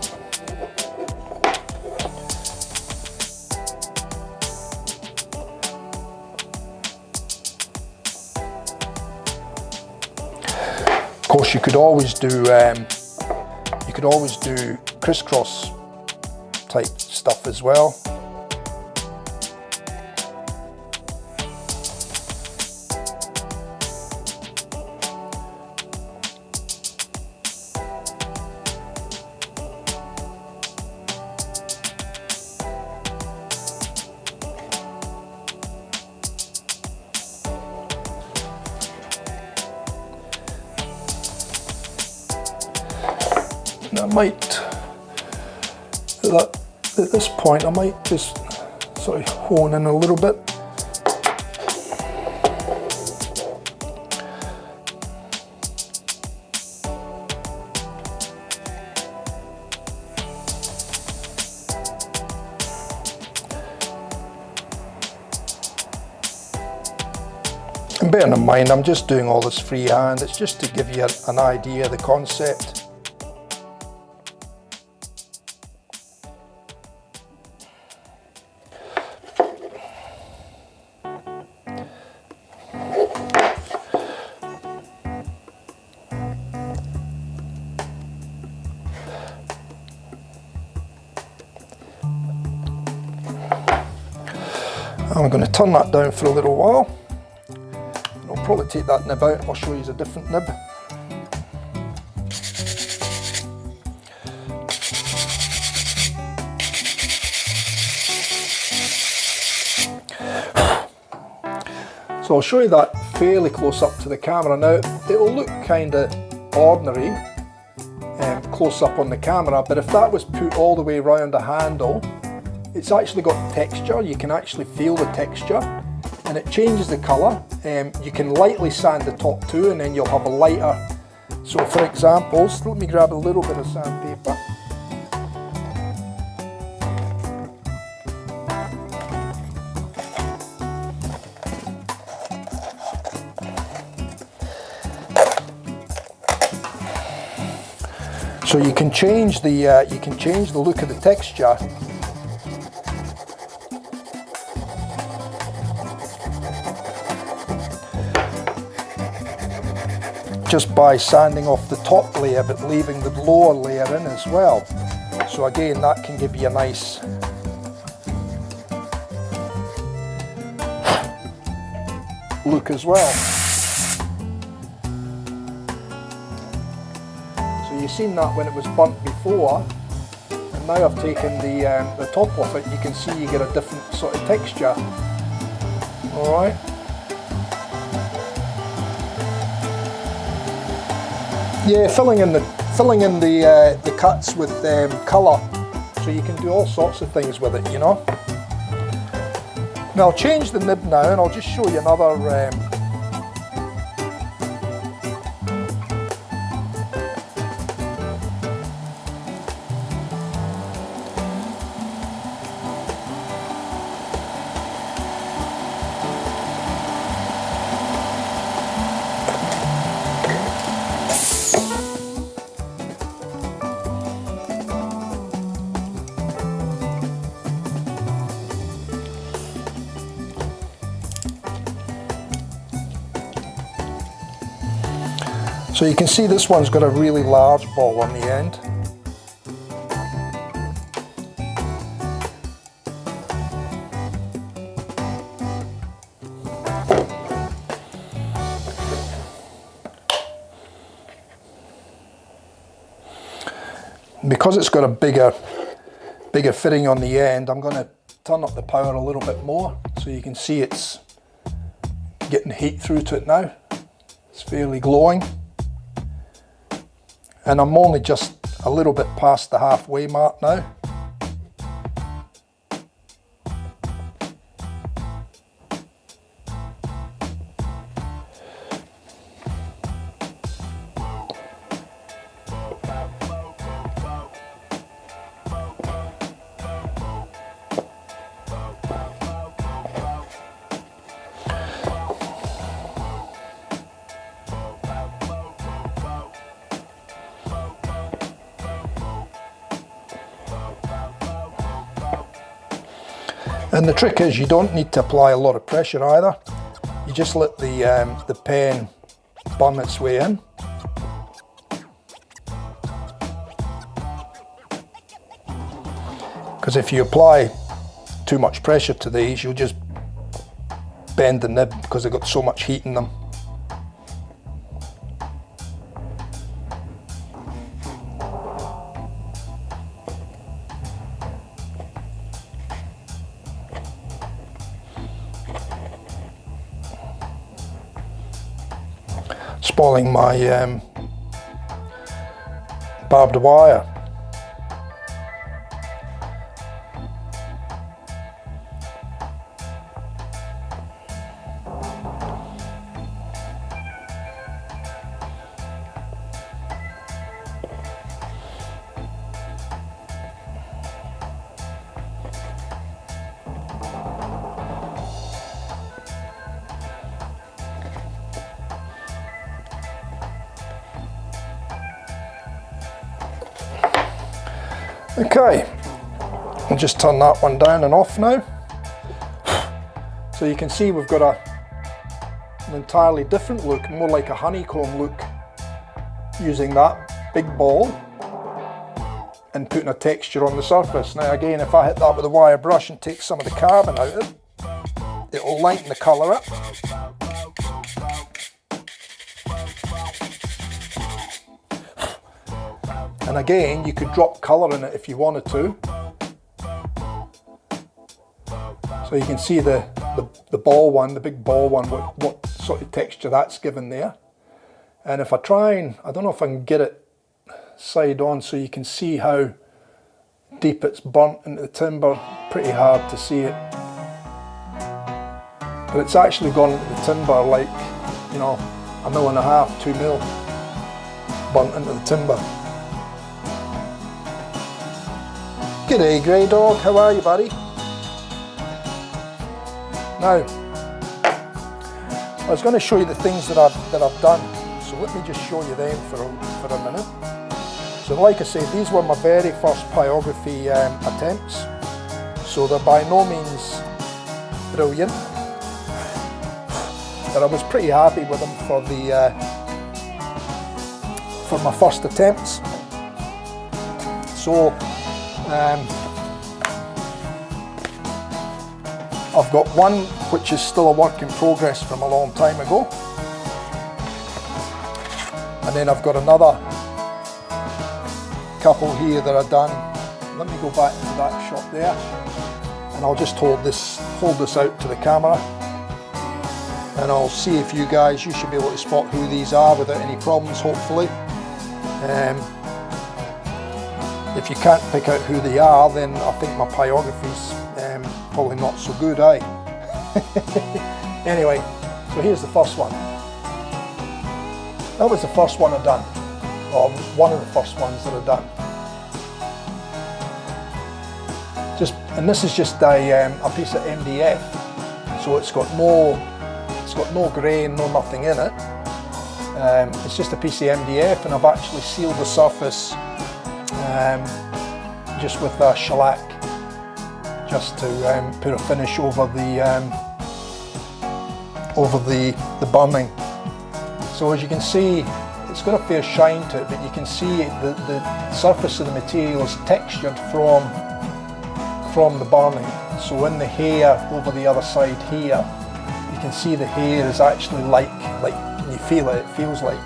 Of course, you could always do crisscross type stuff as well. And I might, at this point, I might just sort of hone in a little bit. And bearing in mind, I'm just doing all this freehand, it's just to give you an idea of the concept. I'm going to turn that down for a little while. I'll probably take that nib out, I'll show you a different nib. So I'll show you that fairly close up to the camera. Now, it'll look kind of ordinary close up on the camera, but if that was put all the way around a handle, it's actually got texture. You can actually feel the texture, and it changes the colour. You can lightly sand the top too, and then you'll have a lighter. So for examples, let me grab a little bit of sandpaper. So you can change the look of the texture just by sanding off the top layer but leaving the lower layer in as well. So again, that can give you a nice look as well. So you've seen that when it was burnt before, and now I've taken the top off it, you can see you get a different sort of texture. Alright. Yeah, filling in the cuts with colour, so you can do all sorts of things with it, you know. Now I'll change the nib now, and I'll just show you another so you can see this one's got a really large ball on the end. Because it's got a bigger fitting on the end, I'm going to turn up the power a little bit more so you can see it's getting heat through to it now. It's fairly glowing. And I'm only just a little bit past the halfway mark now. And the trick is you don't need to apply a lot of pressure either. You just let the pen burn its way in. Because if you apply too much pressure to these, you'll just bend the nib because they've got so much heat in them. Spoiling my barbed wire. Okay, I'll just turn that one down and off now. So you can see we've got an entirely different look, more like a honeycomb look, using that big ball and putting a texture on the surface. Now again, if I hit that with a wire brush and take some of the carbon out of it, it'll lighten the colour up. And again, you could drop colour in it if you wanted to. So you can see the ball one, the big ball one, what sort of texture that's given there. And if I try and, I don't know if I can get it side on so you can see how deep it's burnt into the timber. Pretty hard to see it. But it's actually gone into the timber like, you know, 1.5 mil, 2 mil burnt into the timber. G'day Grey Dog, how are you buddy? Now, I was going to show you the things that I've done, so let me just show you them for a minute. So like I said, these were my very first pyrography attempts, so they're by no means brilliant, but I was pretty happy with them for my first attempts. So I've got one which is still a work in progress from a long time ago. And then I've got another couple here that are done. Let me go back to that shot there. And I'll just hold this out to the camera. And I'll see if you should be able to spot who these are without any problems, hopefully. If you can't pick out who they are, then I think my pyrography's probably not so good, eh? Anyway, so here's the first one. That was the first one I've done, or one of the first ones that I've done. And this is just a piece of MDF, so it's got no grain, no nothing in it. It's just a piece of MDF, and I've actually sealed the surface just with a shellac, just to put a finish over the burning. So as you can see, it's got a fair shine to it, but you can see the surface of the material is textured from the burning. So in the hair over the other side here, you can see the hair is actually like when you feel it, it feels like,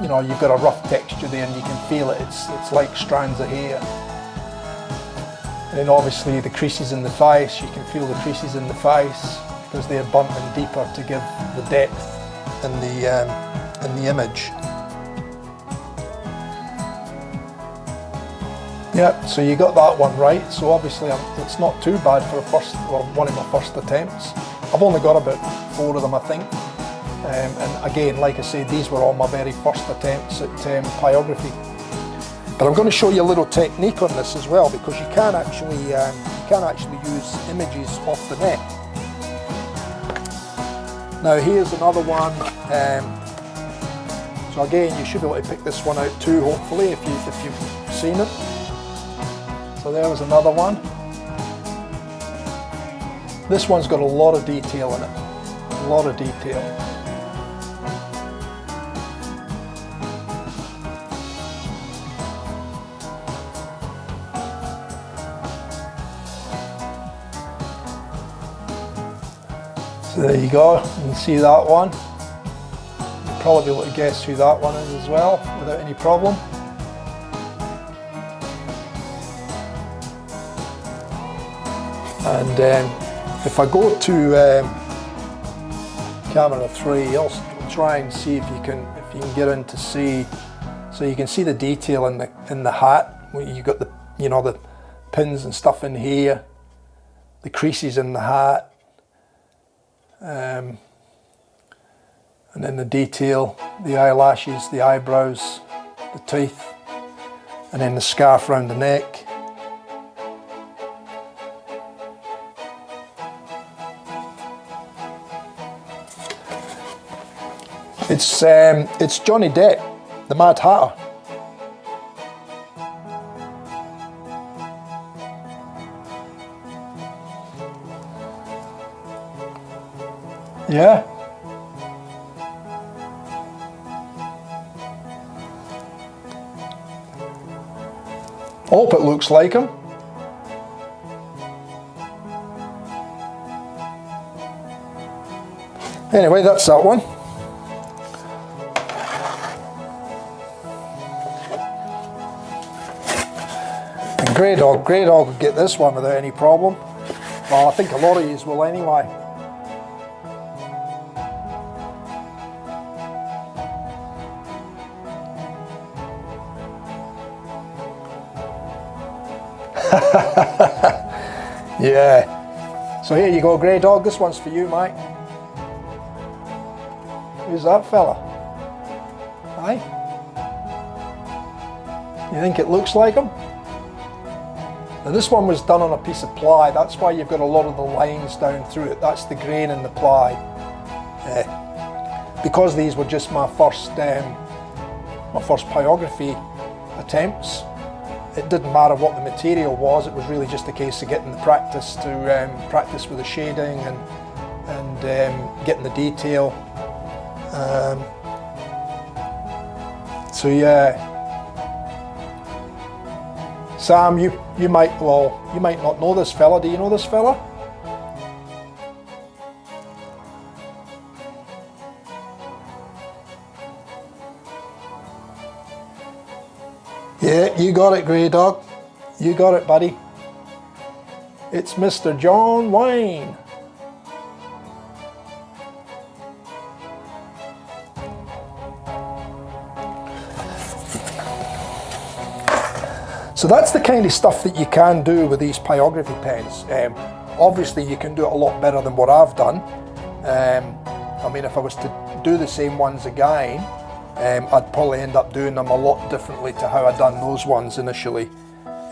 you know, you've got a rough texture there and you can feel it, it's like strands of hair. And then obviously the creases in the face, you can feel the creases in the face because they're burnt in deeper to give the depth in the image. Yeah, so you got that one right. So obviously it's not too bad for one of my first attempts. I've only got about 4 of them, I think. And again, like I said, these were all my very first attempts at pyrography. But I'm going to show you a little technique on this as well, because you can actually use images off the net. Now here's another one. So again, you should be able to pick this one out too, hopefully, if you've seen it. So there was another one. This one's got a lot of detail in it, a lot of detail. So there you go, you can see that one. You'll probably be able to guess who that one is as well, without any problem. And if I go to camera 3, I'll try and see if you can get in to see. So you can see the detail in the hat. You got the pins and stuff in here, the creases in the hat, and then the detail, the eyelashes, the eyebrows, the teeth, and then the scarf around the neck. It's Johnny Depp, the Mad Hatter. Yeah. Hope it looks like him. Anyway, that's that one. And Grey Dog could get this one without any problem. Well, I think a lot of yous will anyway. Yeah. So here you go, Grey Dog. This one's for you, mate. Who's that fella? Aye? You think it looks like him? Now this one was done on a piece of ply. That's why you've got a lot of the lines down through it. That's the grain in the ply. Because these were just my first pyrography attempts, it didn't matter what the material was. It was really just a case of getting the practice to practice with the shading and getting the detail. So yeah, Sam, you might not know this fella. Do you know this fella? Yeah, you got it, Grey Dog. You got it, buddy. It's Mr. John Wayne. So that's the kind of stuff that you can do with these pyrography pens. Obviously you can do it a lot better than what I've done. I mean, if I was to do the same ones again, I'd probably end up doing them a lot differently to how I done those ones initially.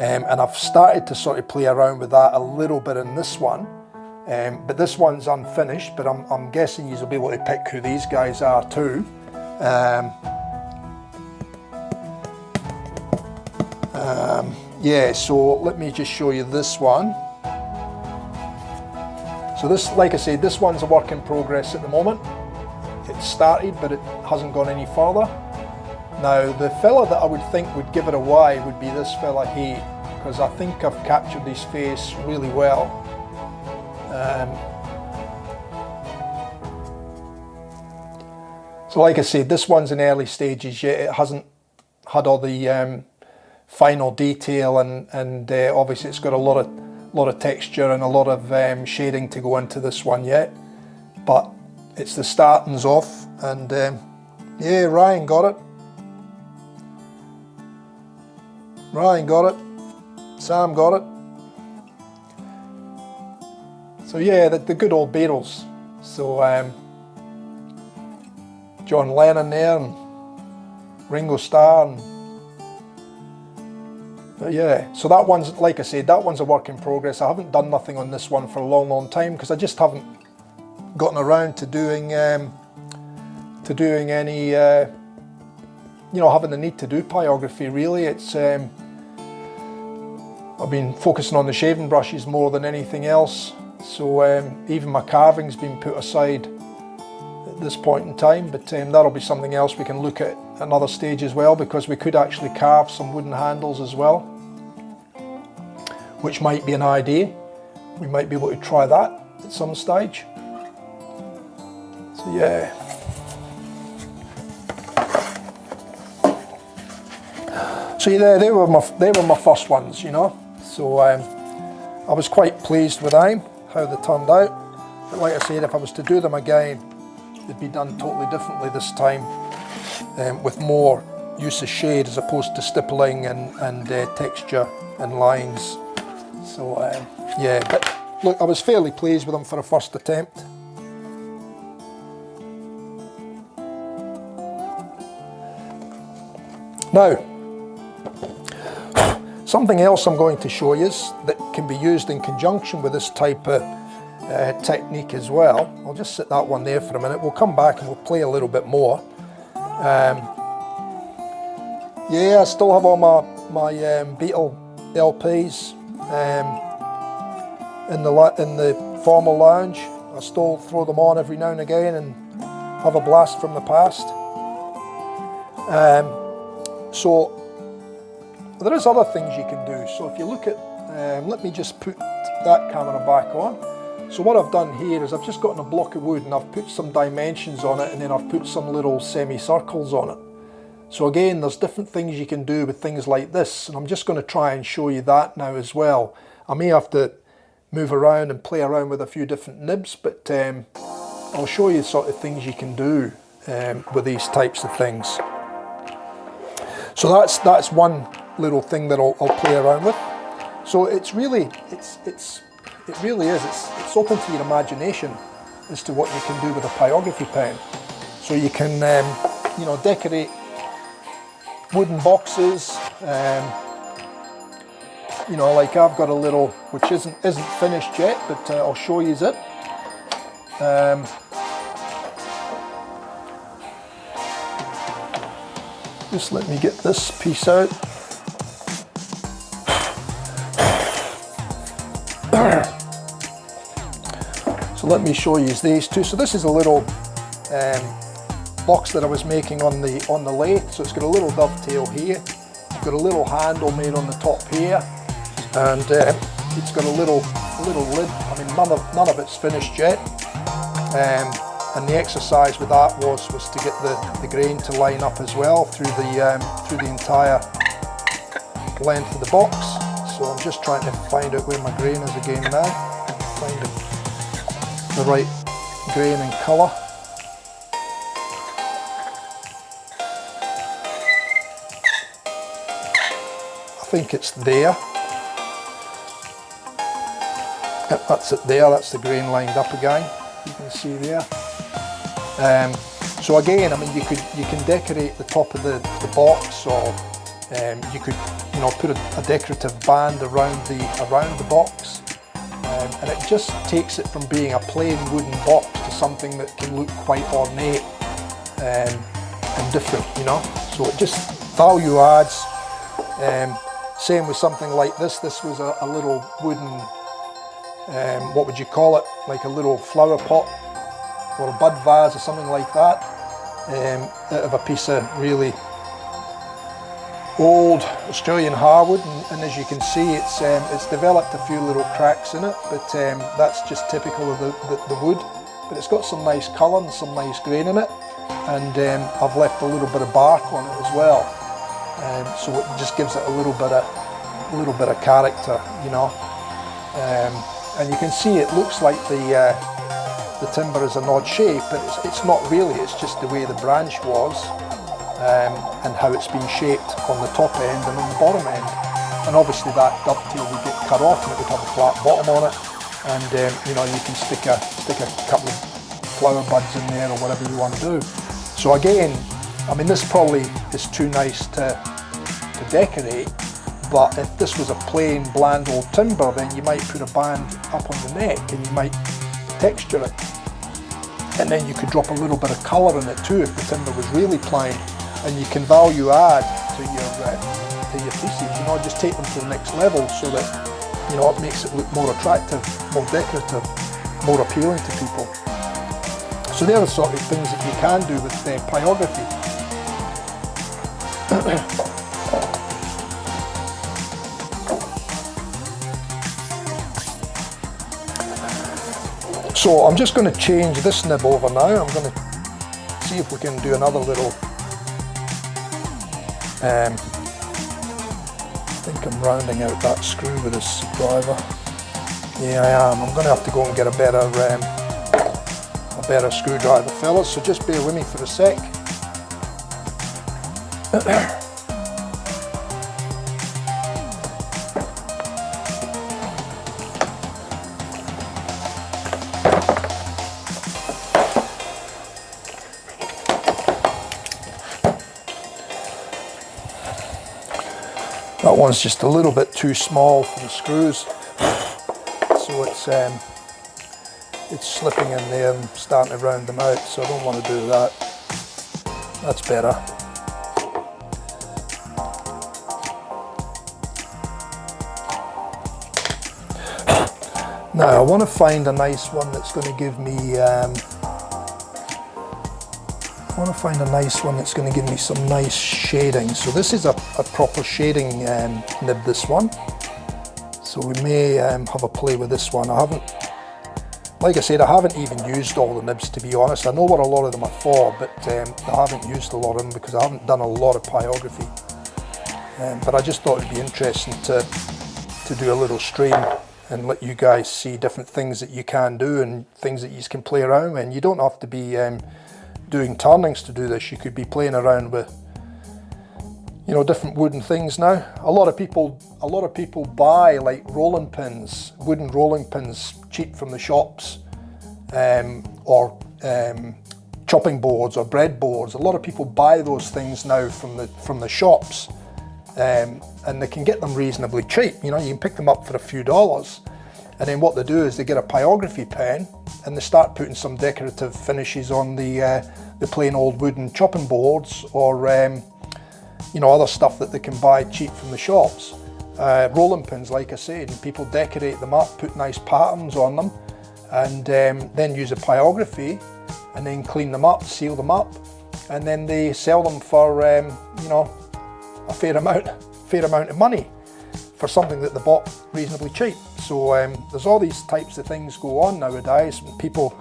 And I've started to sort of play around with that a little bit in this one. But this one's unfinished, but I'm guessing you'll be able to pick who these guys are too. Yeah, so let me just show you this one. So this, like I said, this one's a work in progress at the moment. It's started, but it hasn't gone any further. Now, the fella that I would think would give it away would be this fella here, because I think I've captured his face really well. So like I said, this one's in early stages yet. It hasn't had all the final detail, and obviously it's got a lot of texture and a lot of shading to go into this one yet, but it's the startings off. And yeah, Ryan got it. Ryan got it. Sam got it. So yeah, the good old Beatles. So John Lennon there, and Ringo Starr, and but yeah, so that one's, like I said, that one's a work in progress. I haven't done nothing on this one for a long time because I just haven't gotten around to doing any, you know, having the need to do pyrography really. It's I've been focusing on the shaving brushes more than anything else. So even my carving's been put aside at this point in time, but that'll be something else we can look at another stage as well, because we could actually carve some wooden handles as well, which might be an idea. We might be able to try that at some stage. So yeah. So yeah, they were my first ones, you know. So I was quite pleased with them, how they turned out. But like I said, if I was to do them again, they'd be done totally differently this time, with more use of shade as opposed to stippling and texture and lines. So yeah, but look, I was fairly pleased with them for a first attempt. Now, something else I'm going to show you that can be used in conjunction with this type of technique as well. I'll just set that one there for a minute. We'll come back and we'll play a little bit more. Yeah, I still have all my Beetle LPs in the formal lounge. I still throw them on every now and again and have a blast from the past. So there is other things you can do. So if you look at, let me just put that camera back on. So what I've done here is I've just gotten a block of wood and I've put some dimensions on it, and then I've put some little semicircles on it. So again, there's different things you can do with things like this, and I'm just going to try and show you that now as well. I may have to move around and play around with a few different nibs, but I'll show you the sort of things you can do with these types of things. So that's one little thing that I'll play around with. So it's really, it really is, it's open to your imagination as to what you can do with a pyrography pen. So you can, you know, decorate wooden boxes. You know, like I've got a little, which isn't finished yet, but I'll show you it. Just let me get this piece out. So let me show you these two. So this is a little box that I was making on the lathe. So it's got a little dovetail here. It's got a little handle made on the top here, and it's got a little lid. I mean, none of it's finished yet. And the exercise with that was to get the grain to line up as well through the entire length of the box. So I'm just trying to find out where my grain is again now. Find the right grain and colour. I think it's there. Yep, that's it there, that's the grain lined up again. You can see there. So again, I mean, you can decorate the top of the box, or you could, you know, put a decorative band around the box, and it just takes it from being a plain wooden box to something that can look quite ornate and different, you know. So it just value adds. Same with something like this. This was a little wooden, what would you call it? Like a little flower pot or a bud vase or something like that, out of a piece of really old Australian hardwood, and as you can see, it's developed a few little cracks in it, but that's just typical of the wood. But it's got some nice colour and some nice grain in it, and I've left a little bit of bark on it as well, so it just gives it a little bit of character, you know. And you can see it looks like the timber is an odd shape, but it's not really. It's just the way the branch was, and how it's been shaped on the top end and on the bottom end. And obviously that dovetail would get cut off and it would have a flat bottom on it, and you know, you can stick a couple of flower buds in there or whatever you want to do. So again, I mean, this probably is too nice to decorate, but if this was a plain bland old timber, then you might put a band up on the neck and you might texture it, and then you could drop a little bit of colour in it too if the timber was really plain, and you can value add to your pieces, you know, just take them to the next level so that, you know, it makes it look more attractive, more decorative, more appealing to people. So they're the sort of things that you can do with pyrography. So I'm just going to change this nib over now. I'm going to see if we can do another little, I think I'm rounding out that screw with this screwdriver. Yeah, I am. I'm going to have to go and get a better screwdriver, fellas, so just bear with me for a sec. That one's just a little bit too small for the screws, so it's slipping in there and starting to round them out, so I don't want to do that. That's better. Now I want to find a nice one that's going to give me some nice shading. So this is a proper shading nib, this one. So we may have a play with this one. Like I said, I haven't even used all the nibs, to be honest. I know what a lot of them are for, but I haven't used a lot of them because I haven't done a lot of pyrography. But I just thought it'd be interesting to do a little stream and let you guys see different things that you can do and things that you can play around with. And you don't have to be doing turnings to do this. You could be playing around with, you know, different wooden things now. A lot of people buy like rolling pins, wooden rolling pins, cheap from the shops, or chopping boards or bread boards. A lot of people buy those things now from the shops, and they can get them reasonably cheap. You know, you can pick them up for a few dollars, and then what they do is they get a pyrography pen and they start putting some decorative finishes on the plain old wooden chopping boards, or you know, other stuff that they can buy cheap from the shops. Rolling pins, like I said, and people decorate them up, put nice patterns on them, and then use a pyrography and then clean them up, seal them up, and then they sell them for you know, a fair amount of money for something that they bought reasonably cheap. So there's all these types of things go on nowadays, people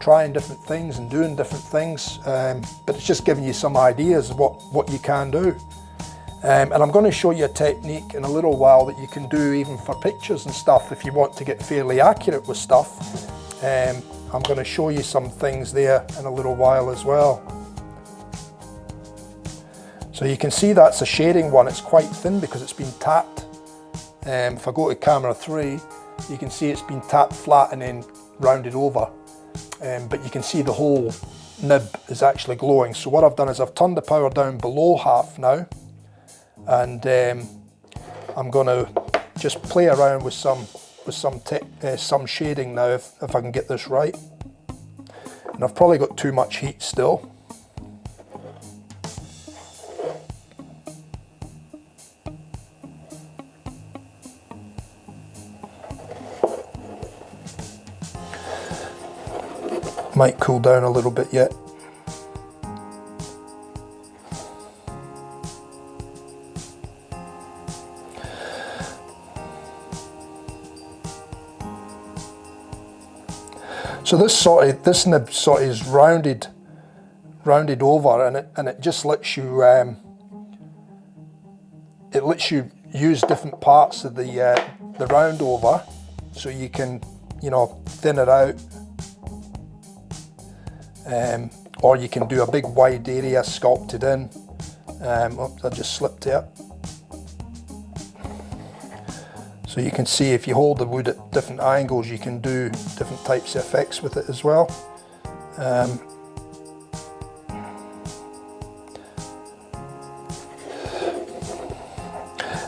trying different things and doing different things, but it's just giving you some ideas of what you can do. And I'm going to show you a technique in a little while that you can do even for pictures and stuff if you want to get fairly accurate with stuff. I'm going to show you some things there in a little while as well. So you can see that's a shading one. It's quite thin because it's been tapped. If I go to camera 3, you can see it's been tapped flat and then rounded over. But you can see the whole nib is actually glowing. So what I've done is I've turned the power down below half now. And I'm going to just play around with some shading now if I can get this right. And I've probably got too much heat still. Might cool down a little bit yet. So this nib sort of is rounded over, and it just lets you use different parts of the round over, so you can thin it out, or you can do a big wide area sculpted in. Oops, I just slipped it. So you can see if you hold the wood at different angles, you can do different types of effects with it as well.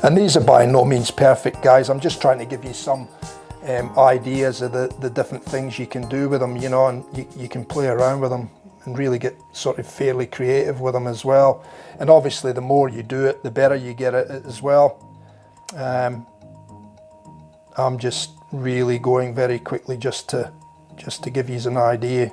And these are by no means perfect, guys. I'm just trying to give you some ideas of the different things you can do with them, and you can play around with them and really get sort of fairly creative with them as well. And obviously the more you do it, the better you get at it as well. I'm just really going very quickly just to give you an idea.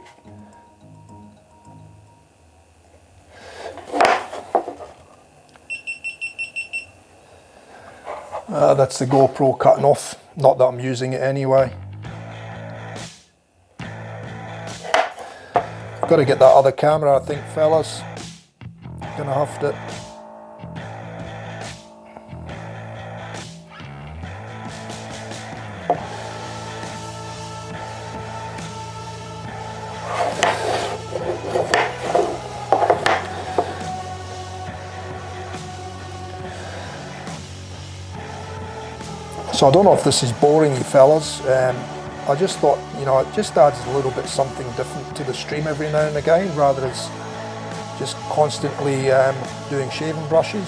That's the GoPro cutting off, not that I'm using it anyway. I've got to get that other camera, I think, fellas. Gonna have to. So I don't know if this is boring you fellas. I just thought, it just adds a little bit something different to the stream every now and again, rather than just constantly doing shaving brushes,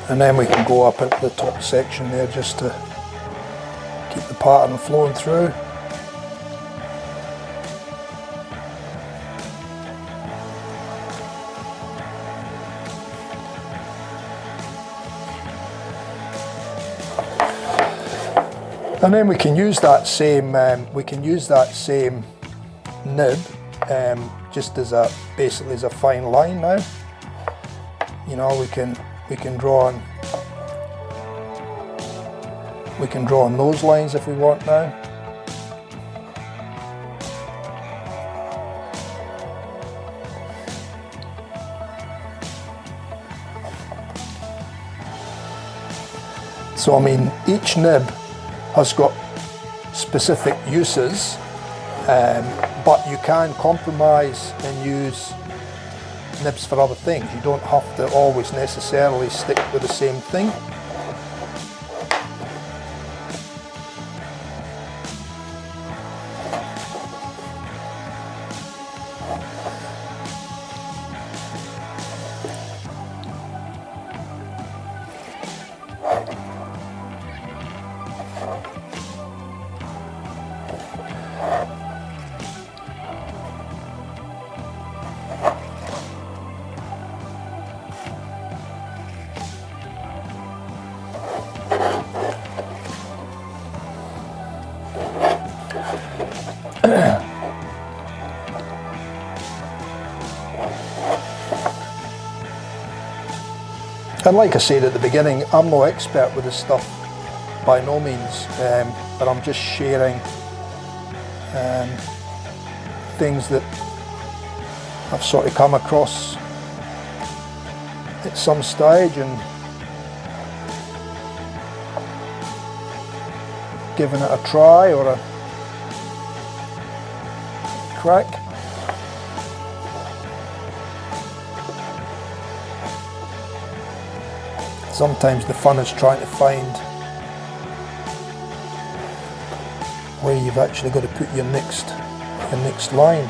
And then we can go up into the top section there just to keep the pattern flowing through. And then we can use that same nib just as basically as a fine line now. We can draw on those lines if we want now. So I mean, each nib has got specific uses, but you can compromise and use nibs for other things. You don't have to always necessarily stick with the same thing. And like I said at the beginning, I'm no expert with this stuff, by no means, but I'm just sharing things that I've sort of come across at some stage and given it a try or a crack. Sometimes the fun is trying to find where you've actually got to put your next line.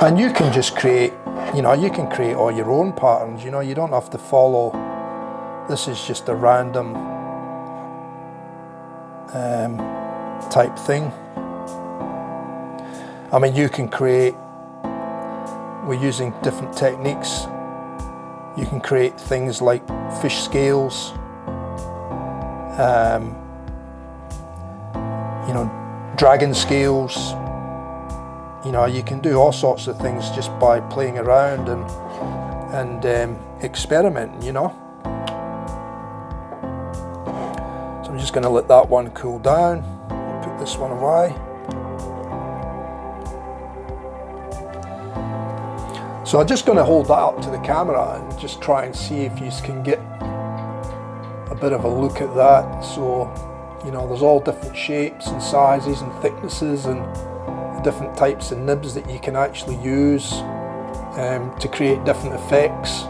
And you can just create, you can create all your own patterns, you don't have to follow, this is just a random type thing. I mean, you can create, we're using different techniques, you can create things like fish scales, dragon scales. You can do all sorts of things just by playing around and experimenting, So I'm just going to let that one cool down, put this one away. So I'm just going to hold that up to the camera and just try and see if you can get a bit of a look at that. So, there's all different shapes and sizes and thicknesses and different types of nibs that you can actually use to create different effects.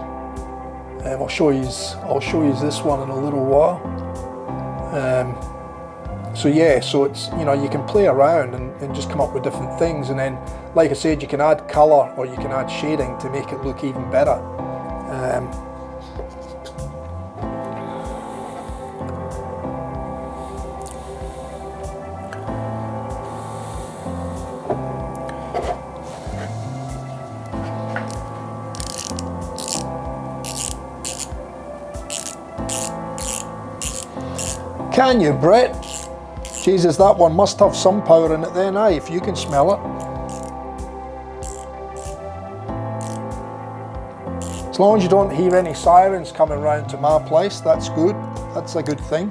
I'll show you this one in a little while. So it's you can play around and just come up with different things, and then, like I said, you can add colour or you can add shading to make it look even better. Can you, Brett? Jesus, that one must have some power in it then, if you can smell it. As long as you don't hear any sirens coming round to my place, that's good. That's a good thing.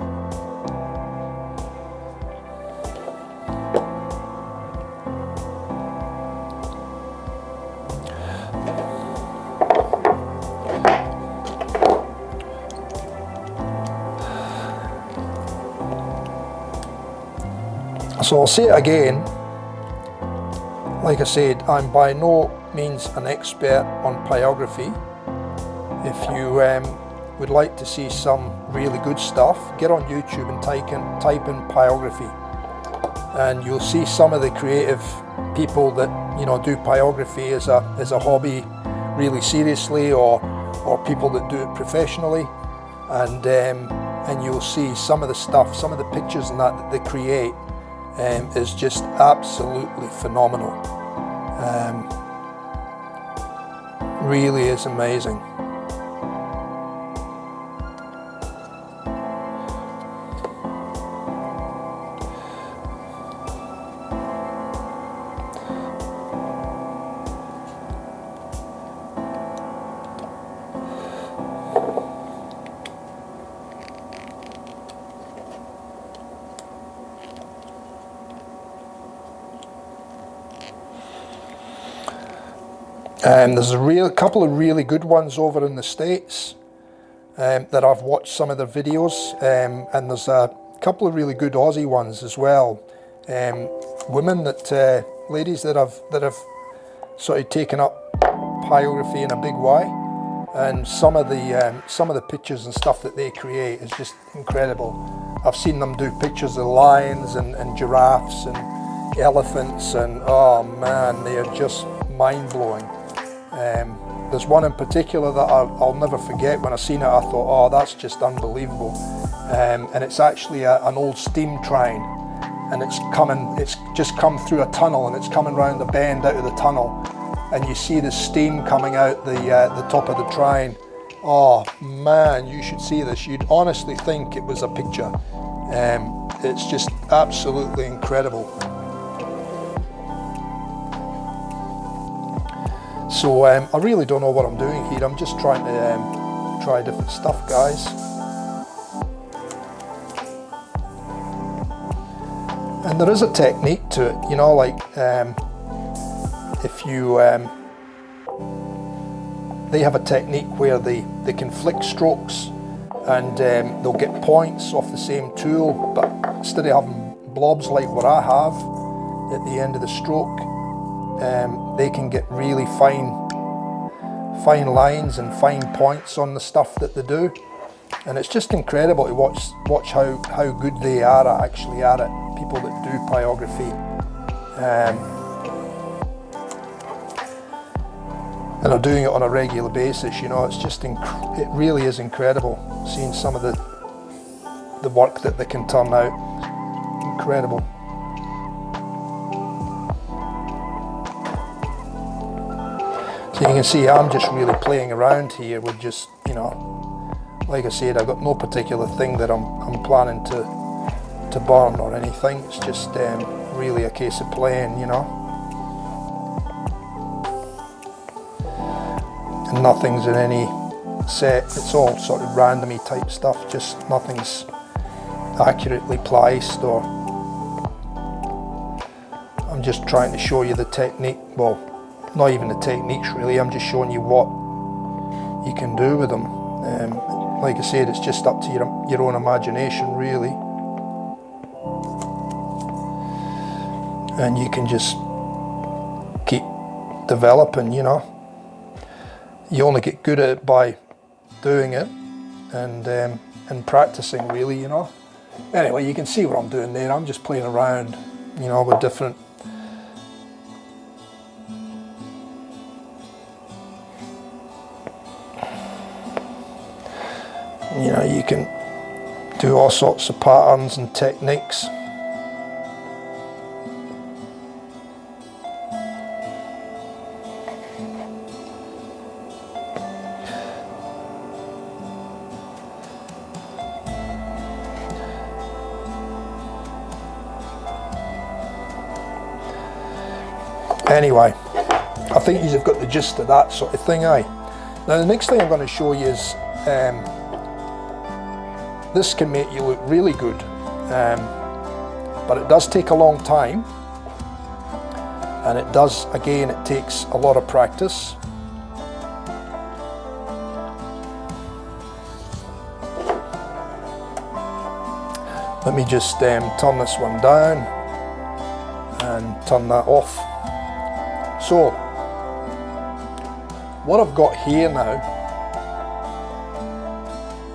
So I'll say it again, like I said, I'm by no means an expert on pyrography. If you would like to see some really good stuff, get on YouTube and type in pyrography, and you'll see some of the creative people that do pyrography as a hobby really seriously, or people that do it professionally, and you'll see some of the stuff, some of the pictures and that they create is just absolutely phenomenal. Really is amazing. There's a couple of really good ones over in the States that I've watched some of their videos, and there's a couple of really good Aussie ones as well. Women ladies that have sort of taken up pyrography in a big way, and some of the pictures and stuff that they create is just incredible. I've seen them do pictures of lions and giraffes and elephants, and oh man, they are just mind-blowing. There's one in particular that I'll never forget. When I seen it, I thought, oh, that's just unbelievable. And it's actually an old steam train, and it's just come through a tunnel, and it's coming round the bend out of the tunnel, and you see the steam coming out the top of the train. Oh man, you should see this. You'd honestly think it was a picture. It's just absolutely incredible. So I really don't know what I'm doing here. I'm just trying to try different stuff, guys. And there is a technique to it, you know, like if you they have a technique where they can flick strokes, and they'll get points off the same tool, but instead of having blobs like what I have at the end of the stroke, they can get really fine lines and fine points on the stuff that they do, and it's just incredible to watch how good they are actually at it. People that do pyrography, and are doing it on a regular basis. You know, it's just it really is incredible seeing some of the work that they can turn out. Incredible. So you can see I'm just really playing around here with just, you know, like I said, I've got no particular thing that I'm planning to burn or anything. It's just really a case of playing, you know. And nothing's in any set, it's all sort of randomy type stuff, just nothing's accurately placed, or I'm just trying to show you the technique. Well, not even the techniques really, I'm just showing you what you can do with them. Like I said, it's just up to your own imagination really, and you can just keep developing, you know. You only get good at it by doing it and practicing really, you know. Anyway, you can see what I'm doing there. I'm just playing around, you know, with different you know, you can do all sorts of patterns and techniques. Anyway, I think you've got the gist of that sort of thing, eh? Now the next thing I'm going to show you is this can make you look really good, but it does take a long time, and it does, again, it takes a lot of practice. Let me just turn this one down and turn that off. So what I've got here now,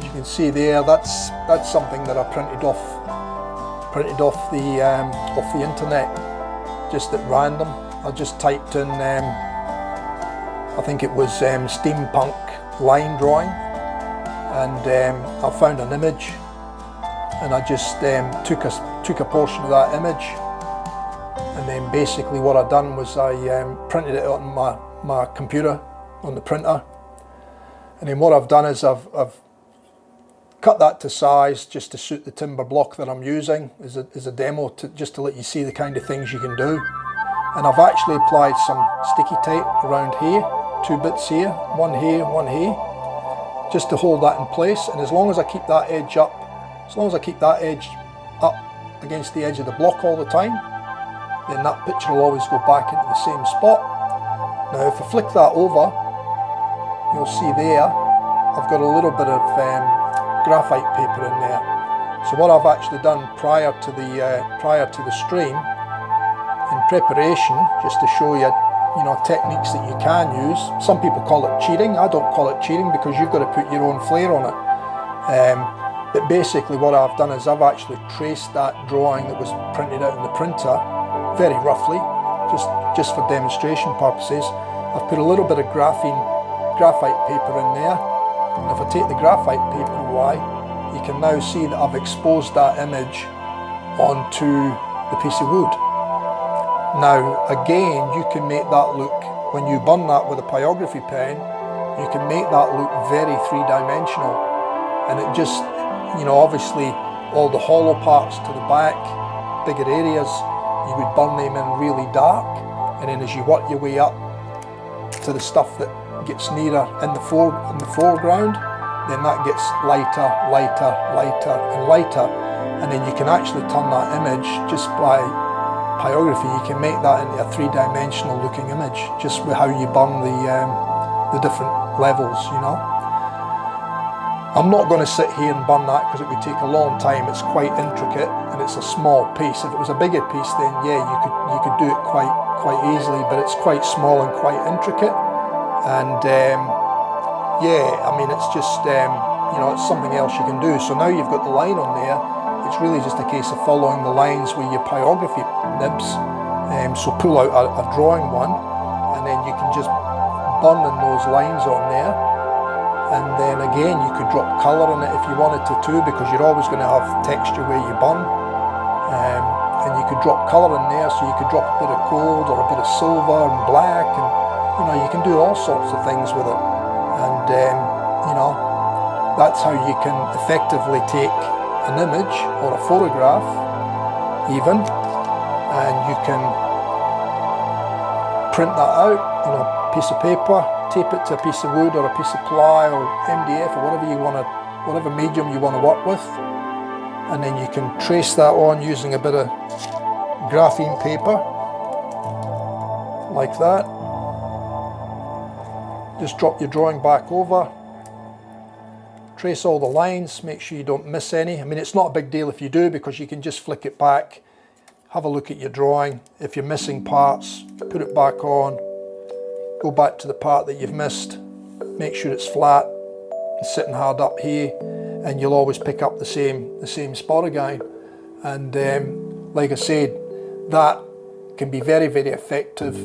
you can see there, that's something that I printed off the internet, just at random. I just typed in I think it was steampunk line drawing, and I found an image, and I just took a portion of that image, and then basically what I'd done was I printed it on my computer, on the printer, and then what I've done is I've cut that to size just to suit the timber block that I'm using as a demo, just to let you see the kind of things you can do. And I've actually applied some sticky tape around here, 2 bits here, one here, just to hold that in place. And as long as I keep that edge up, against the edge of the block all the time, then that picture will always go back into the same spot. Now if I flick that over, you'll see there I've got a little bit of graphite paper in there. So what I've actually done prior to the stream, in preparation, just to show you, techniques that you can use. Some people call it cheating. I don't call it cheating because you've got to put your own flair on it. But basically what I've done is I've actually traced that drawing that was printed out in the printer very roughly, just for demonstration purposes. I've put a little bit of graphite paper in there, and if I take the graphite paper away, you can now see that I've exposed that image onto the piece of wood. Now again, you can make that look, when you burn that with a pyrography pen, you can make that look very three-dimensional, and it just, obviously all the hollow parts to the back, bigger areas, you would burn them in really dark, and then as you work your way up to the stuff that gets nearer in the foreground, then that gets lighter, lighter, lighter and lighter, and then you can actually turn that image just by pyrography. You can make that into a three-dimensional looking image just with how you burn the different levels, I'm not going to sit here and burn that because it would take a long time. It's quite intricate and it's a small piece. If it was a bigger piece, then yeah, you could do it quite easily, but it's quite small and quite intricate. And yeah, I mean, it's just it's something else you can do. So now you've got the line on there. It's really just a case of following the lines with your pyrography nibs. So pull out a drawing one, and then you can just burn in those lines on there. And then again, you could drop colour in it if you wanted to too, because you're always going to have texture where you burn. And you could drop colour in there, so you could drop a bit of gold or a bit of silver and black, and you can do all sorts of things with it. And that's how you can effectively take an image or a photograph even, and you can print that out on a piece of paper, tape it to a piece of wood or a piece of ply or MDF or whatever medium you want to work with, and then you can trace that on using a bit of graphene paper like that. Just drop your drawing back over, trace all the lines, make sure you don't miss any. I mean, it's not a big deal if you do, because you can just flick it back, have a look at your drawing. If you're missing parts, put it back on, go back to the part that you've missed, make sure it's flat and sitting hard up here, and you'll always pick up the same spot again. And like I said, that can be very, very effective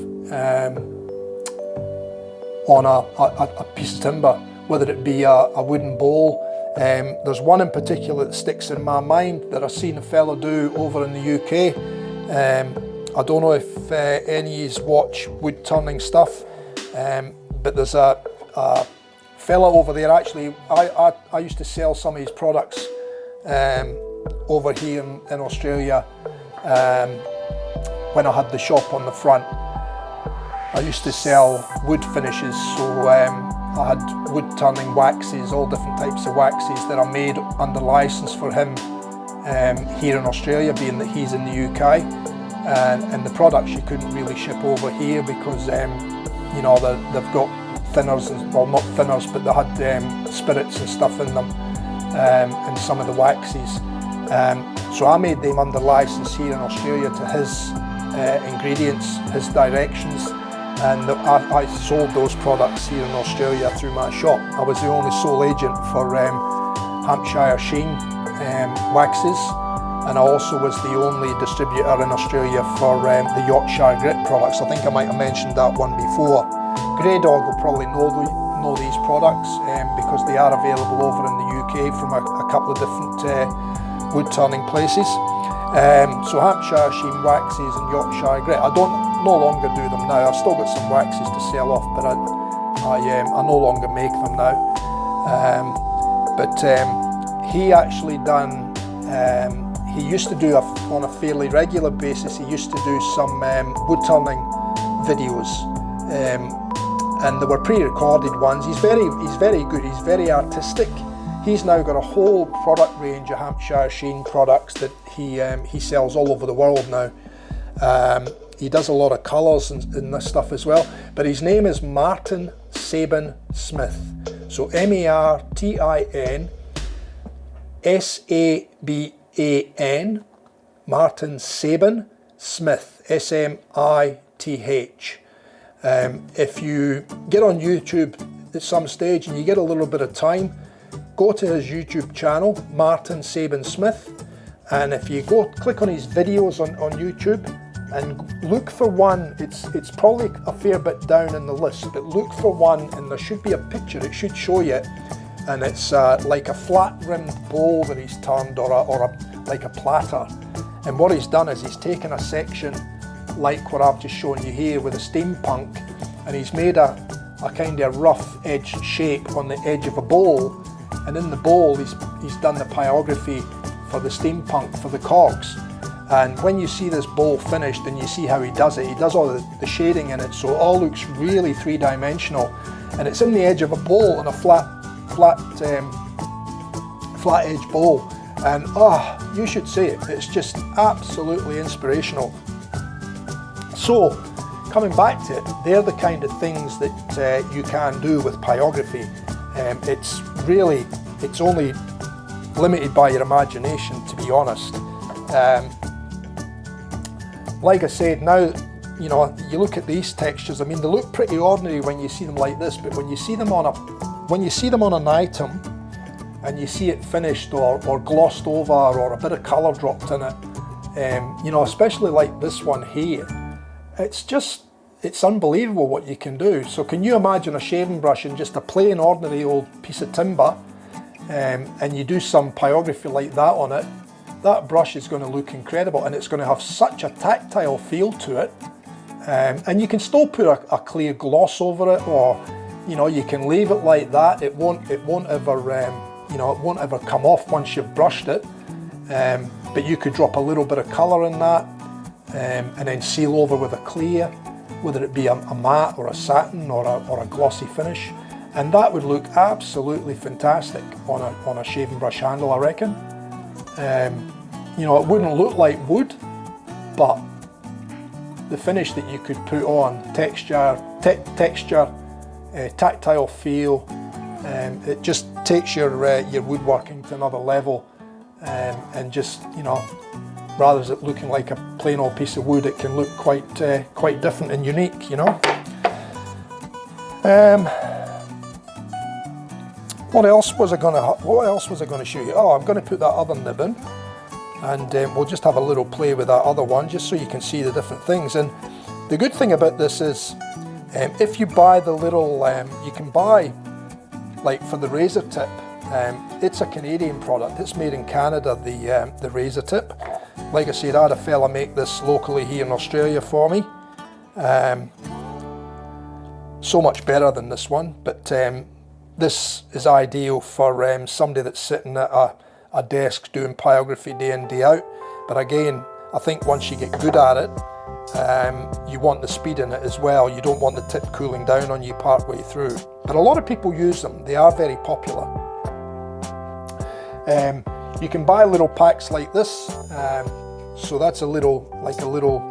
on a piece of timber, whether it be a wooden bowl. There's one in particular that sticks in my mind that I've seen a fella do over in the UK. I don't know if any of you watch wood turning stuff, but there's a fella over there. Actually, I used to sell some of his products over here in Australia when I had the shop on the front. I used to sell wood finishes, so I had wood turning waxes, all different types of waxes that are made under license for him here in Australia, being that he's in the UK, and the products you couldn't really ship over here because they've got thinners, well, not thinners, but they had spirits and stuff in them, and some of the waxes. So I made them under license here in Australia to his ingredients, his directions, and I sold those products here in Australia through my shop. I was the only sole agent for Hampshire Sheen waxes, and I also was the only distributor in Australia for the Yorkshire Grit products. I think I might have mentioned that one before. Grey Dog will probably know these products because they are available over in the UK from a couple of different wood turning places. So Hampshire Sheen waxes and Yorkshire Grit, I no longer do them now. I've still got some waxes to sell off, but I no longer make them now. But he actually done, he used to do on a fairly regular basis, he used to do some wood turning videos, and they were pre-recorded ones. He's very good, he's very artistic. He's now got a whole product range of Hampshire Sheen products that he sells all over the world now. he does a lot of colours in this stuff as well. But his name is Martin Sabin Smith. So Martin Saban, Martin Sabin Smith, Smith. If you get on YouTube at some stage and you get a little bit of time, go to his YouTube channel, Martin Sabin Smith, and if you go click on his videos on YouTube and look for one, it's probably a fair bit down in the list, but look for one and there should be a picture, it should show you, and it's like a flat rimmed bowl that he's turned, or like a platter. And what he's done is he's taken a section like what I've just shown you here with a steampunk, and he's made a kind of rough edged shape on the edge of a bowl, and in the bowl he's done the pyrography for the steampunk, for the cogs. And when you see this bowl finished and you see how he does it, he does all the shading in it, so it all looks really three-dimensional, and it's in the edge of a bowl on a flat edge bowl, and you should see it, it's just absolutely inspirational. So coming back to it, they're the kind of things that you can do with pyrography. It's only limited by your imagination, to be honest. Like I said, now you look at these textures. I mean, they look pretty ordinary when you see them like this, but when you see them on an item and you see it finished or glossed over, or a bit of colour dropped in it, especially like this one here, it's unbelievable what you can do. So can you imagine a shaving brush and just a plain ordinary old piece of timber, and you do some pyrography like that on it? That brush is going to look incredible, and it's going to have such a tactile feel to it. And you can still put a clear gloss over it, or you can leave it like that. It won't ever come off once you've brushed it. But you could drop a little bit of colour in that, and then seal over with a clear, whether it be a matte or a satin or a glossy finish, and that would look absolutely fantastic on a shaving brush handle, I reckon. It wouldn't look like wood, but the finish that you could put on, texture, tactile feel, it just takes your woodworking to another level, and just rather than it looking like a plain old piece of wood, it can look quite different and unique, What else was I going to show you? Oh, I'm going to put that other nib in, and we'll just have a little play with that other one, just so you can see the different things. And the good thing about this is, if you buy the little, you can buy, like for the razor tip, it's a Canadian product. It's made in Canada, the razor tip. Like I said, I had a fella make this locally here in Australia for me. So much better than this one, but this is ideal for somebody that's sitting at a desk doing pyrography day in, day out. But again, I think once you get good at it, you want the speed in it as well. You don't want the tip cooling down on you part way through. But a lot of people use them. They are very popular. You can buy little packs like this. So that's like a little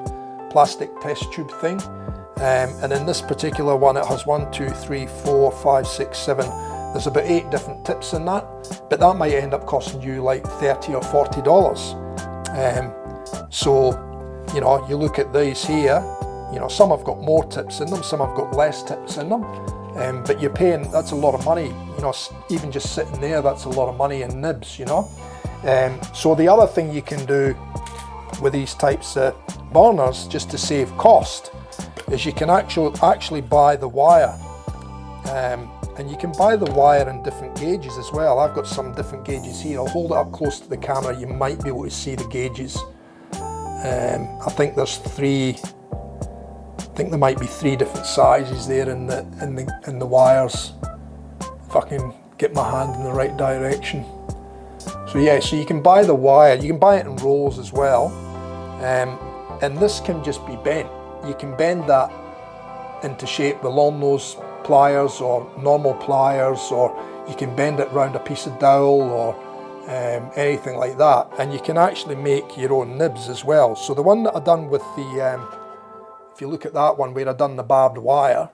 plastic test tube thing. And in this particular one, it has 1, 2, 3, 4, 5, 6, 7. There's about 8 different tips in that, but that might end up costing you like $30 or $40. So, you look at these here, some have got more tips in them, some have got less tips in them, but you're paying, that's a lot of money, even just sitting there, that's a lot of money in nibs, So the other thing you can do with these types of burners, just to save cost, is you can actually buy the wire, and you can buy the wire in different gauges as well. I've got some different gauges here. I'll hold it up close to the camera, you might be able to see the gauges. I think there's 3. I think there might be 3 different sizes there in the wires, if I can get my hand in the right direction. So yeah, so you can buy the wire, you can buy it in rolls as well, and this can just be bent. You can bend that into shape with long nose pliers or normal pliers, or you can bend it round a piece of dowel or anything like that, and you can actually make your own nibs as well. So the one that I've done with the if you look at that one where I done the barbed wire,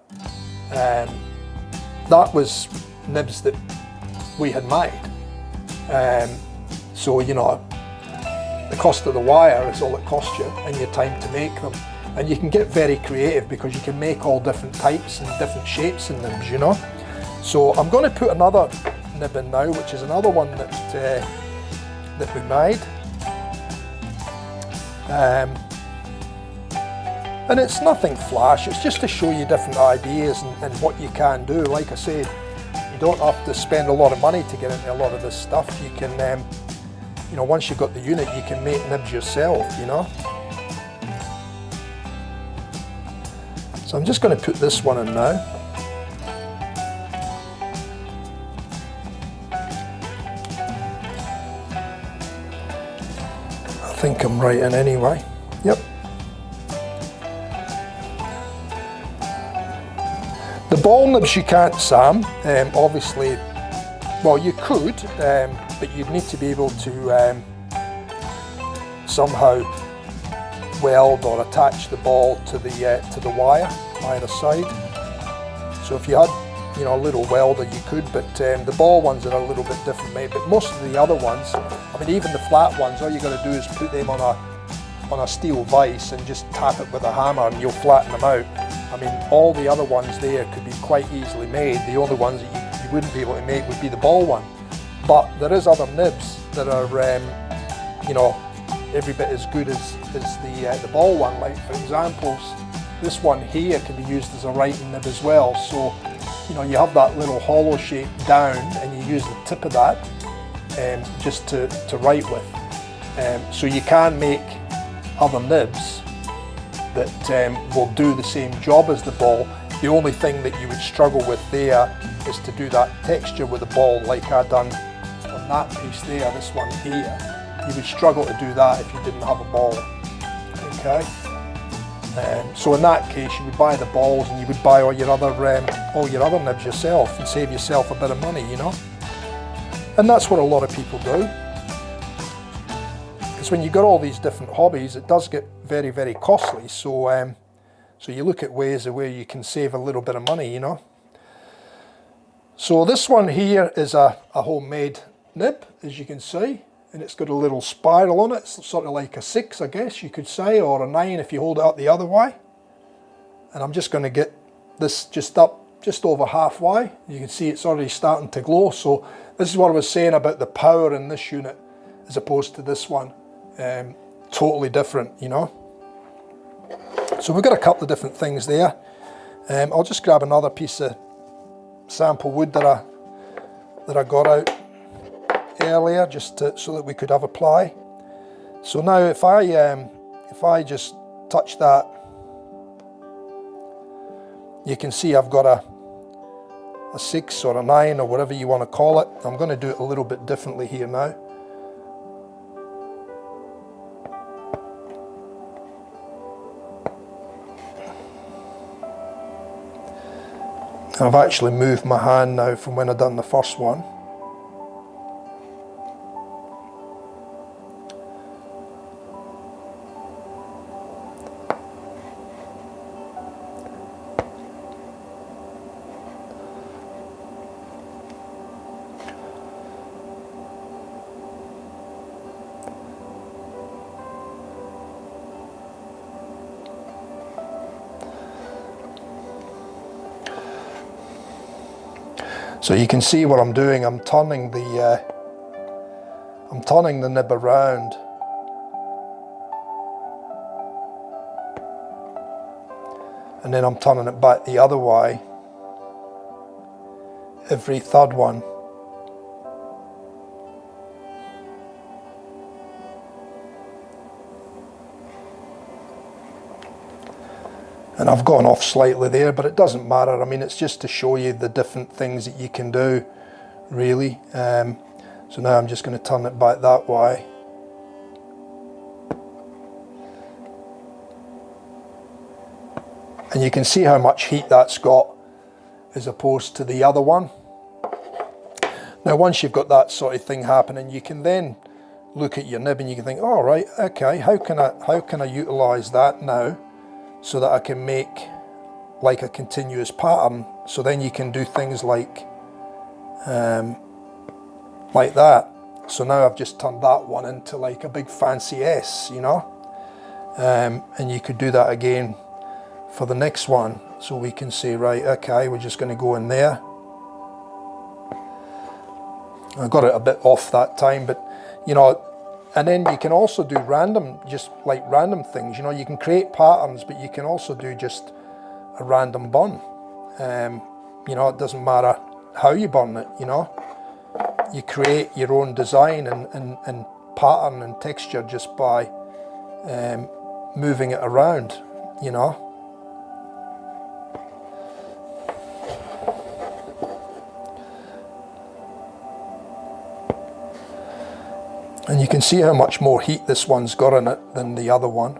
that was nibs that we had made. So, you know, the cost of the wire is all it costs you and your time to make them. And you can get very creative because you can make all different types and different shapes in nibs, you know. So I'm going to put another nib in now, which is another one that we made. And it's nothing flash, it's just to show you different ideas and what you can do. Like I said, you don't have to spend a lot of money to get into a lot of this stuff. You can, you know, once you've got the unit, you can make nibs yourself, you know. So I'm just going to put this one in now. I think I'm right in anyway. Yep. The ball nibs you can't SAM, obviously, well you could, but you'd need to be able to somehow weld or attach the ball to the wire either side. So if you had, you know, a little welder you could, but the ball ones are a little bit different made. But most of the other ones, I mean even the flat ones, all you got to do is put them on a steel vise and just tap it with a hammer and you'll flatten them out. I mean all the other ones there could be quite easily made. The only ones that you wouldn't be able to make would be the ball one. But there is other nibs that are, you know, every bit as good as the ball one. Like for examples, this one here can be used as a writing nib as well. So, you know, you have that little hollow shape down and you use the tip of that just to write with. So you can make other nibs that will do the same job as the ball. The only thing that you would struggle with there is to do that texture with the ball like I done on that piece there, this one here. You would struggle to do that if you didn't have a ball. Okay. So in that case, you would buy the balls and you would buy all your other nibs yourself and save yourself a bit of money, you know. And that's what a lot of people do. Because when you've got all these different hobbies, it does get very, very costly. So, so you look at ways where you can save a little bit of money, you know. So this one here is a homemade nib, as you can see. And it's got a little spiral on it. It's sort of like a 6, I guess you could say, or a 9 if you hold it up the other way. And I'm just going to get this just over halfway. You can see it's already starting to glow. So this is what I was saying about the power in this unit as opposed to this one. Totally different, you know. So we've got a couple of different things there. I'll just grab another piece of sample wood that I got out earlier just so that we could have a ply. So now if I just touch that, you can see I've got a 6 or a 9 or whatever you want to call it. I'm going to do it a little bit differently here now. I've actually moved my hand now from when I done the first one. So you can see what I'm doing. I'm turning the nib around, and then I'm turning it back the other way every third one. And I've gone off slightly there, but it doesn't matter. I mean, it's just to show you the different things that you can do, really. So now I'm just going to turn it back that way. And you can see how much heat that's got as opposed to the other one. Now, once you've got that sort of thing happening, you can then look at your nib and you can think, all right, okay, how can I utilise that now so that I can make like a continuous pattern. So then you can do things like that. So now I've just turned that one into like a big fancy S, you know, and you could do that again for the next one. So we can say, right, okay, we're just going to go in there. I got it a bit off that time, but you know, and then you can also do random, just like random things, you know, you can create patterns, but you can also do just a random burn. You know, it doesn't matter how you burn it, you know, you create your own design and pattern and texture just by moving it around, you know. And you can see how much more heat this one's got in it than the other one.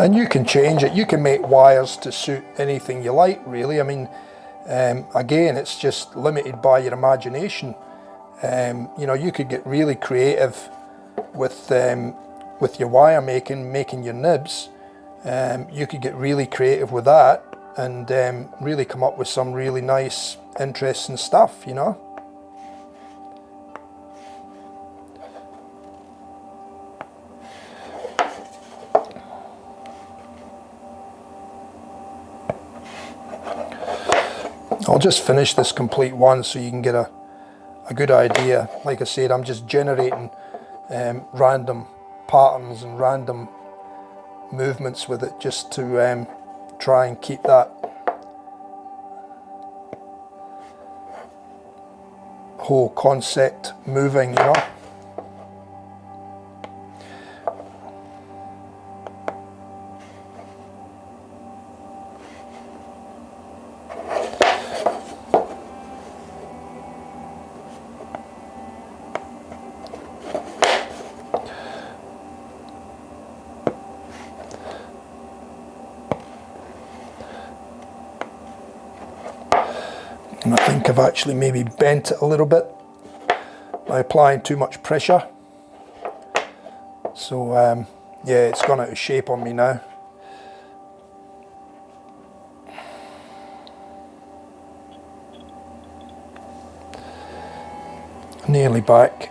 And you can change it, you can make wires to suit anything you like, really. I mean, again, it's just limited by your imagination. You know, you could get really creative with your wire making your nibs. You could get really creative with that and really come up with some really nice, interesting stuff, you know. I'll just finish this complete one so you can get a good idea. Like I said, I'm just generating random patterns and random movements with it just to try and keep that whole concept moving, you know. And I think I've actually maybe bent it a little bit by applying too much pressure. So yeah, it's gone out of shape on me now. Nearly back.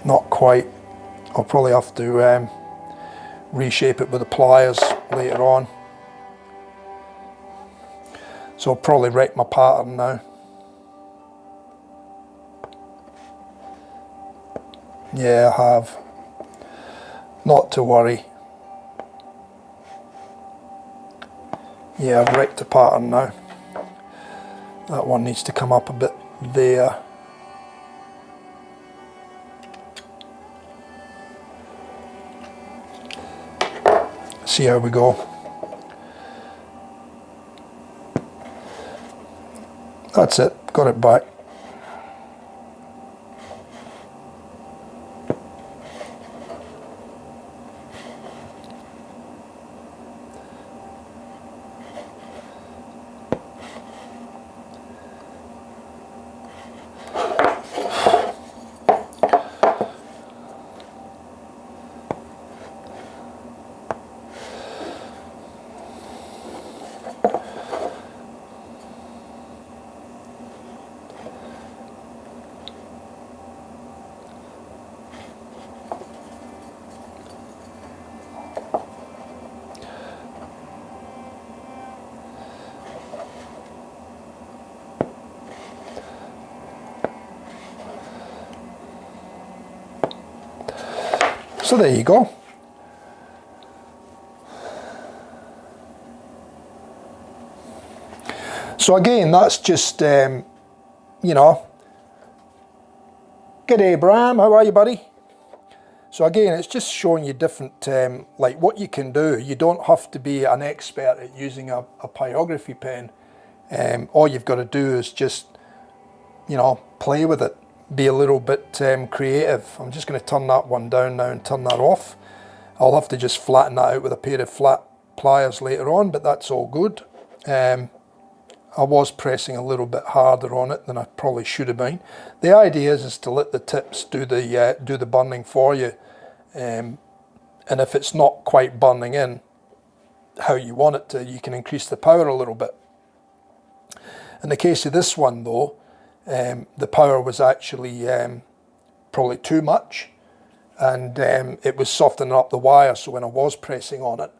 Not quite. I'll probably have to reshape it with the pliers later on. So I'll probably wreck my pattern now. Yeah, I have. Not to worry. Yeah, I've wrecked the pattern now. That one needs to come up a bit there. See how we go. That's it. got it back. So there you go. So again, that's just, you know, g'day Bram, how are you, buddy? So again, it's just showing you different, like what you can do. You don't have to be an expert at using a pyrography pen. All you've got to do is just, you know, play with it. Be a little bit creative. I'm just going to turn that one down now and turn that off. I'll have to just flatten that out with a pair of flat pliers later on, but that's all good. I was pressing a little bit harder on it than I probably should have been. The idea is to let the tips do the burning for you, and if it's not quite burning in how you want it to, you can increase the power a little bit. In the case of this one though, the power was actually probably too much, and it was softening up the wire, so when I was pressing on it,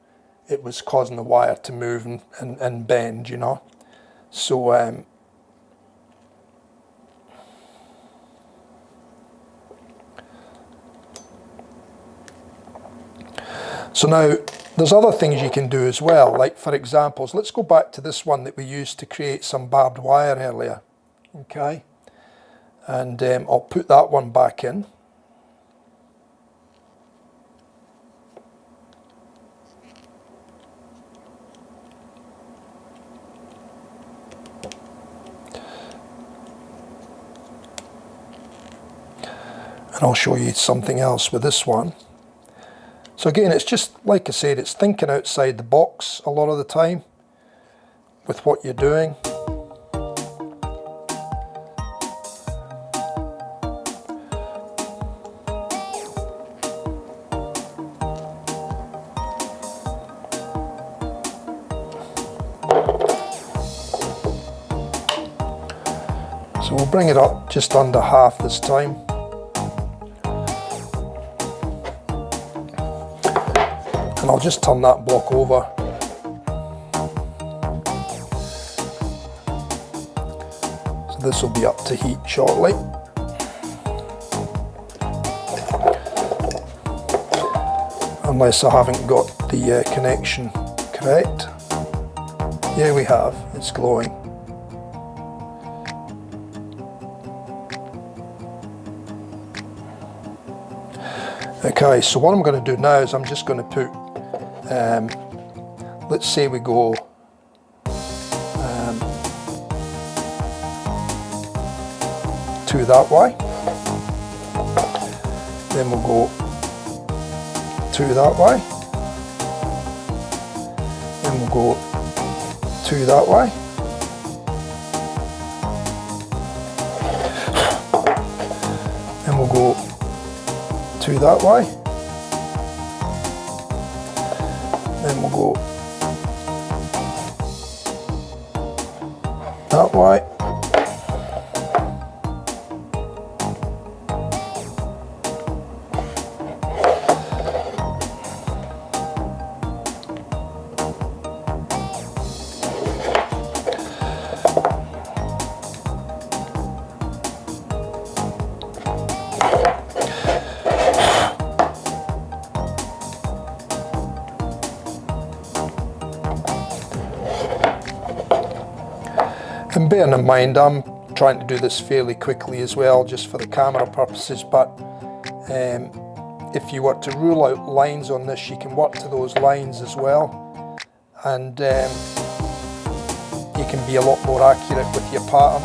it was causing the wire to move and bend, you know. So so now there's other things you can do as well, like for examples, let's go back to this one that we used to create some barbed wire earlier. Okay, and I'll put that one back in. And I'll show you something else with this one. So again, it's just, like I said, it's thinking outside the box a lot of the time with what you're doing. So we'll bring it up just under half this time. And I'll just turn that block over. So this will be up to heat shortly. Unless I haven't got the connection correct. Yeah, we have, it's glowing. Okay, so what I'm going to do now is I'm just going to put, let's say we go 2 that way, then we'll go 2 that way, then we'll go 2 that way, then we'll go 2 that way, then we'll go that way, and bearing in mind I'm trying to do this fairly quickly as well, just for the camera purposes, but if you were to rule out lines on this, you can work to those lines as well, and you can be a lot more accurate with your pattern.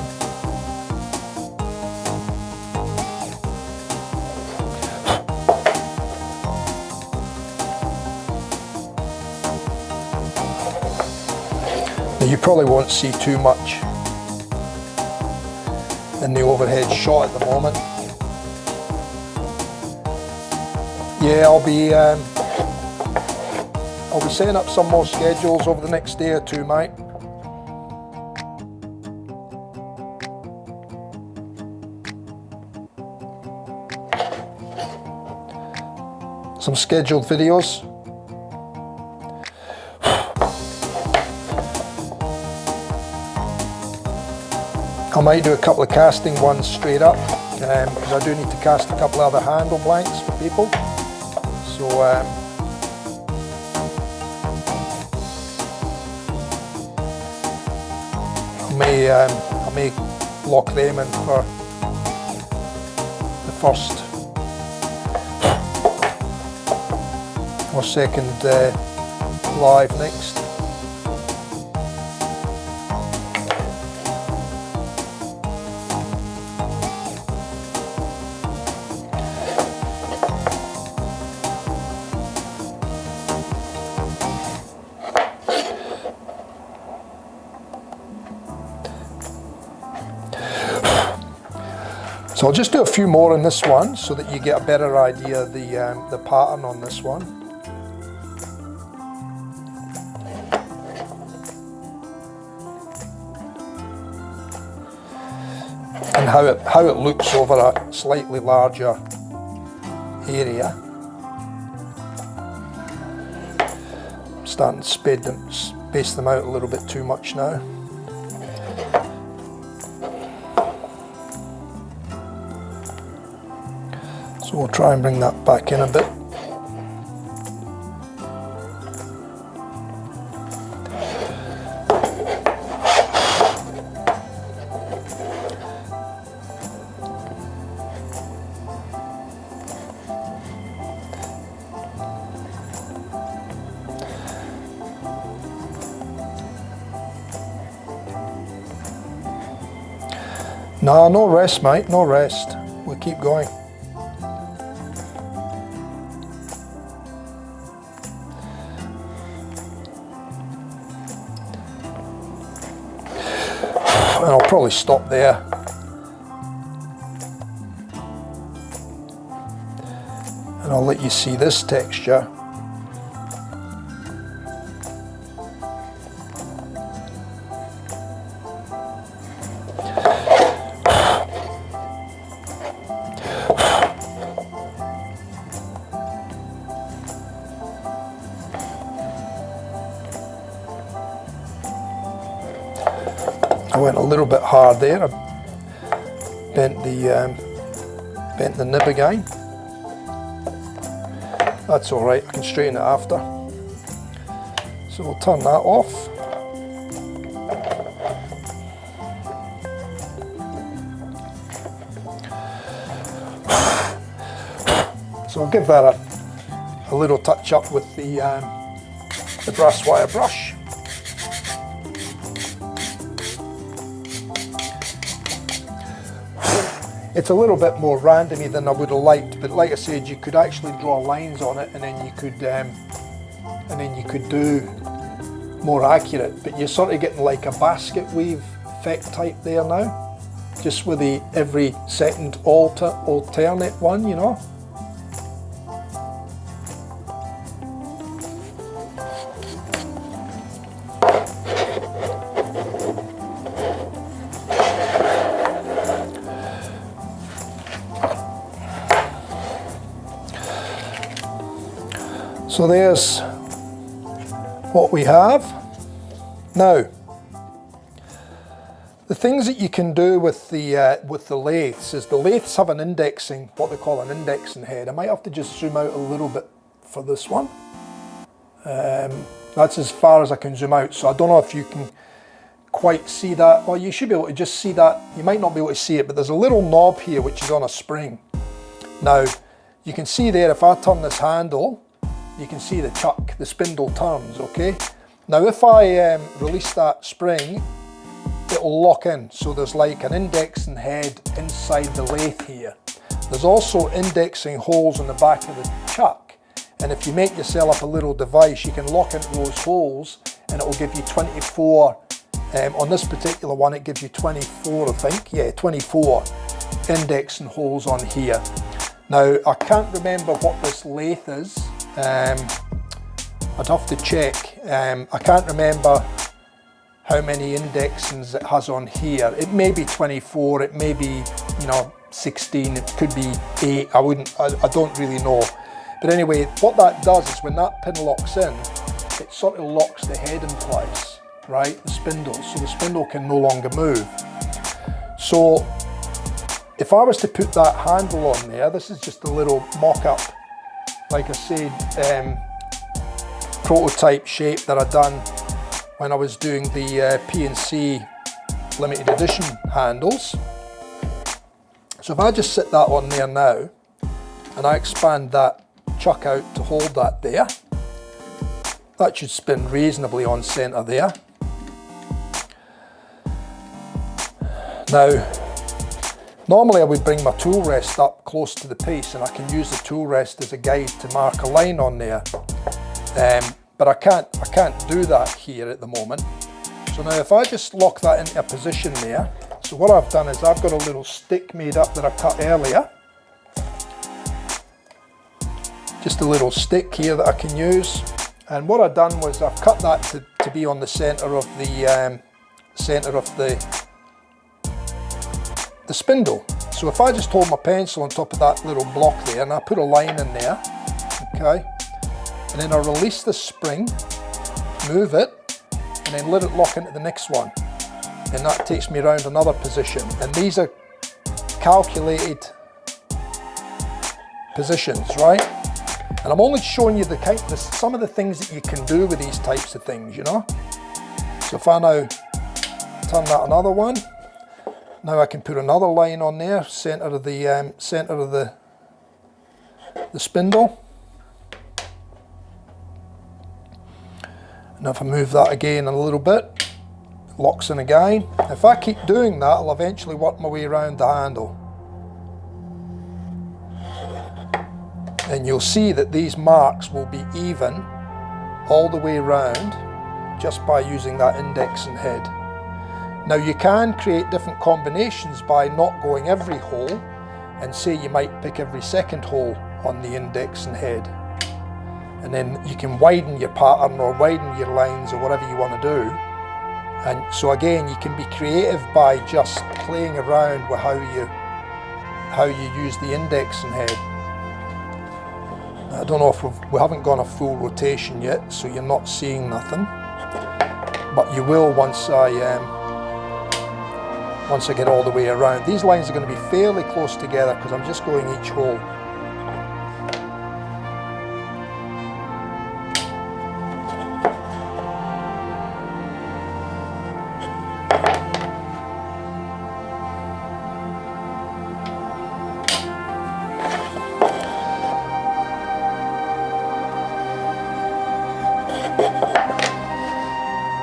You probably won't see too much in the overhead shot at the moment. Yeah, I'll be setting up some more schedules over the next day or two, mate. Some scheduled videos. I might do a couple of casting ones straight up, because I do need to cast a couple of other handle blanks for people. So I may lock them in for the first or second live next. So I'll just do a few more in this one so that you get a better idea of the pattern on this one. And how it looks over a slightly larger area. I'm starting to space them out a little bit too much now. So we'll try and bring that back in a bit. No, no rest, mate, no rest. We'll keep going. And I'll probably stop there. And I'll let you see this texture. I went a little bit hard there. I bent the nib again. That's all right. I can straighten it after. So we'll turn that off. So I'll give that a little touch up with the brass wire brush. It's a little bit more randomy than I would have liked, but like I said, you could actually draw lines on it, and then you could do more accurate. But you're sort of getting like a basket weave effect type there now, just with the every second alternate one, you know. So there's what we have. Now, the things that you can do with the lathes is the lathes have an indexing, what they call an indexing head. I might have to just zoom out a little bit for this one. That's as far as I can zoom out, so I don't know if you can quite see that. Well, you should be able to just see that. You might not be able to see it, but there's a little knob here which is on a spring. Now, you can see there, if I turn this handle, you can see the chuck, the spindle turns, okay? Now if I release that spring, it'll lock in. So there's like an indexing head inside the lathe here. There's also indexing holes in the back of the chuck. And if you make yourself up a little device, you can lock into those holes and it will give you 24 On this particular one it gives you 24, I think, yeah, 24 indexing holes on here. Now I can't remember what this lathe is, I'd have to check. I can't remember how many indexings it has on here. It may be 24, it may be, you know, 16, it could be 8, I don't really know. But anyway, what that does is when that pin locks in, it sort of locks the head in place, right, the spindle, so the spindle can no longer move. So if I was to put that handle on there, this is just a little mock-up, like I said, prototype shape that I done when I was doing the P&C limited edition handles. So if I just sit that on there now, and I expand that chuck out to hold that there, that should spin reasonably on centre there. Now, normally I would bring my tool rest up close to the piece, and I can use the tool rest as a guide to mark a line on there. But I can't do that here at the moment. So now if I just lock that into a position there, so what I've done is I've got a little stick made up that I cut earlier. Just a little stick here that I can use. And what I've done was I've cut that to be on the centre of the spindle. So if I just hold my pencil on top of that little block there and I put a line in there, okay, and then I release the spring, move it, and then let it lock into the next one. And that takes me around another position. And these are calculated positions, right? And I'm only showing you some of the things that you can do with these types of things, you know? So if I now turn that another one, now I can put another line on there, centre of the spindle. And if I move that again a little bit, it locks in again. If I keep doing that, I'll eventually work my way around the handle. And you'll see that these marks will be even all the way around just by using that indexing head. Now you can create different combinations by not going every hole, and say you might pick every second hole on the indexing head. And then you can widen your pattern or widen your lines or whatever you want to do. And so again, you can be creative by just playing around with how you use the indexing head. I don't know if we haven't gone a full rotation yet, so you're not seeing nothing, but you will once I get all the way around. These lines are going to be fairly close together because I'm just going each hole.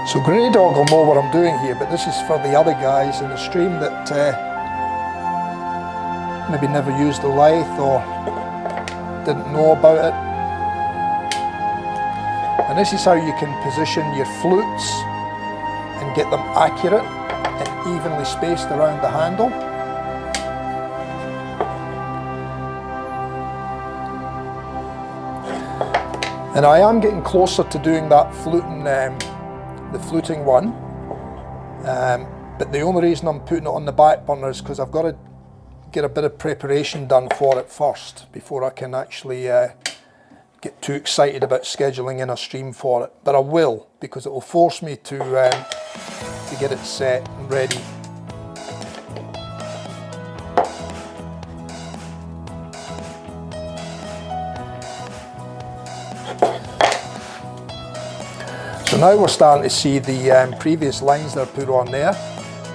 So Grey Dog will know what I'm doing here, but this is for the other guys in the stream that maybe never used a lathe or didn't know about it. And this is how you can position your flutes and get them accurate and evenly spaced around the handle. And I am getting closer to doing that fluting, the fluting one, but the only reason I'm putting it on the back burner is because I've got to get a bit of preparation done for it first before I can actually get too excited about scheduling in a stream for it. But I will, because it will force me to get it set and ready. So now we're starting to see the previous lines that are put on there.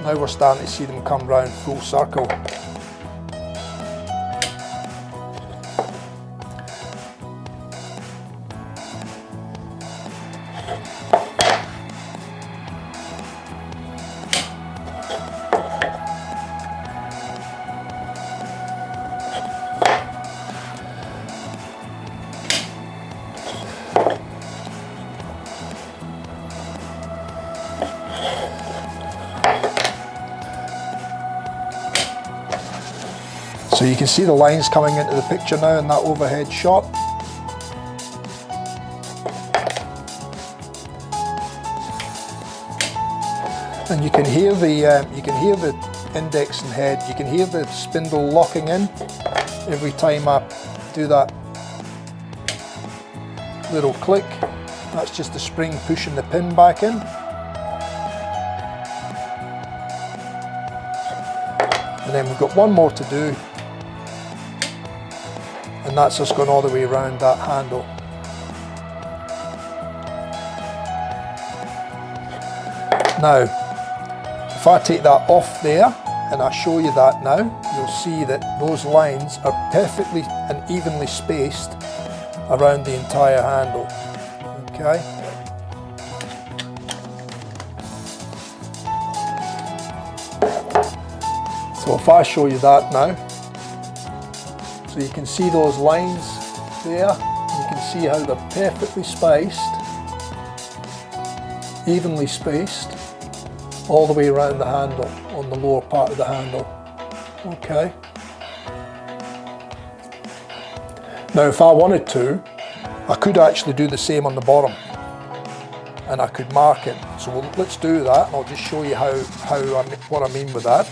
Now we're starting to see them come round full circle. So you can see the lines coming into the picture now in that overhead shot. And you can hear the index and head. You can hear the spindle locking in every time I do that little click. That's just the spring pushing the pin back in. And then we've got one more to do, and that's us going all the way around that handle. Now, if I take that off there and I show you that now, you'll see that those lines are perfectly and evenly spaced around the entire handle. Okay. So if I show you that now, so you can see those lines there, you can see how they're perfectly spaced, evenly spaced, all the way around the handle, on the lower part of the handle. Okay. Now if I wanted to, I could actually do the same on the bottom, and I could mark it. So let's do that, and I'll just show you what I mean with that.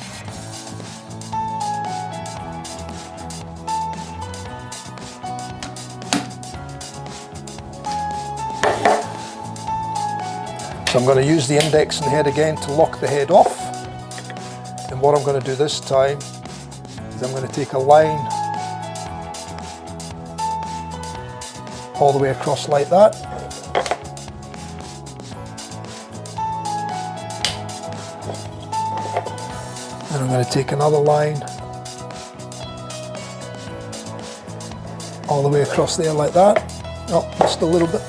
So I'm going to use the index and head again to lock the head off. And what I'm going to do this time is I'm going to take a line all the way across like that. And I'm going to take another line all the way across there like that. Oh, just a little bit.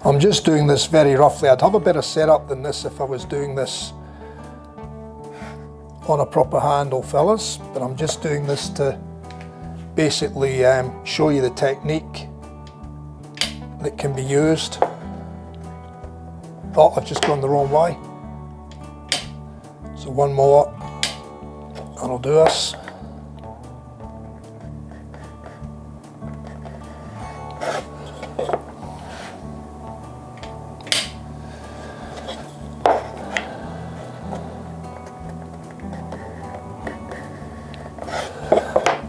I'm just doing this very roughly. I'd have a better setup than this if I was doing this on a proper handle, fellas, but I'm just doing this to basically show you the technique that can be used. Oh, I've just gone the wrong way. So one more, that'll do us.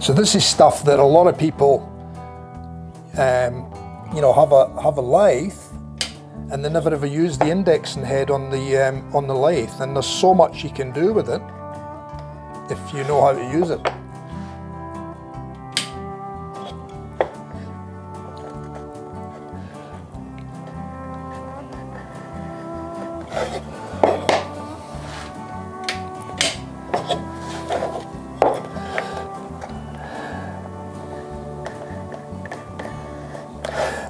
So this is stuff that a lot of people, you know, have a lathe, and they never ever use the indexing head on the lathe. And there's so much you can do with it if you know how to use it.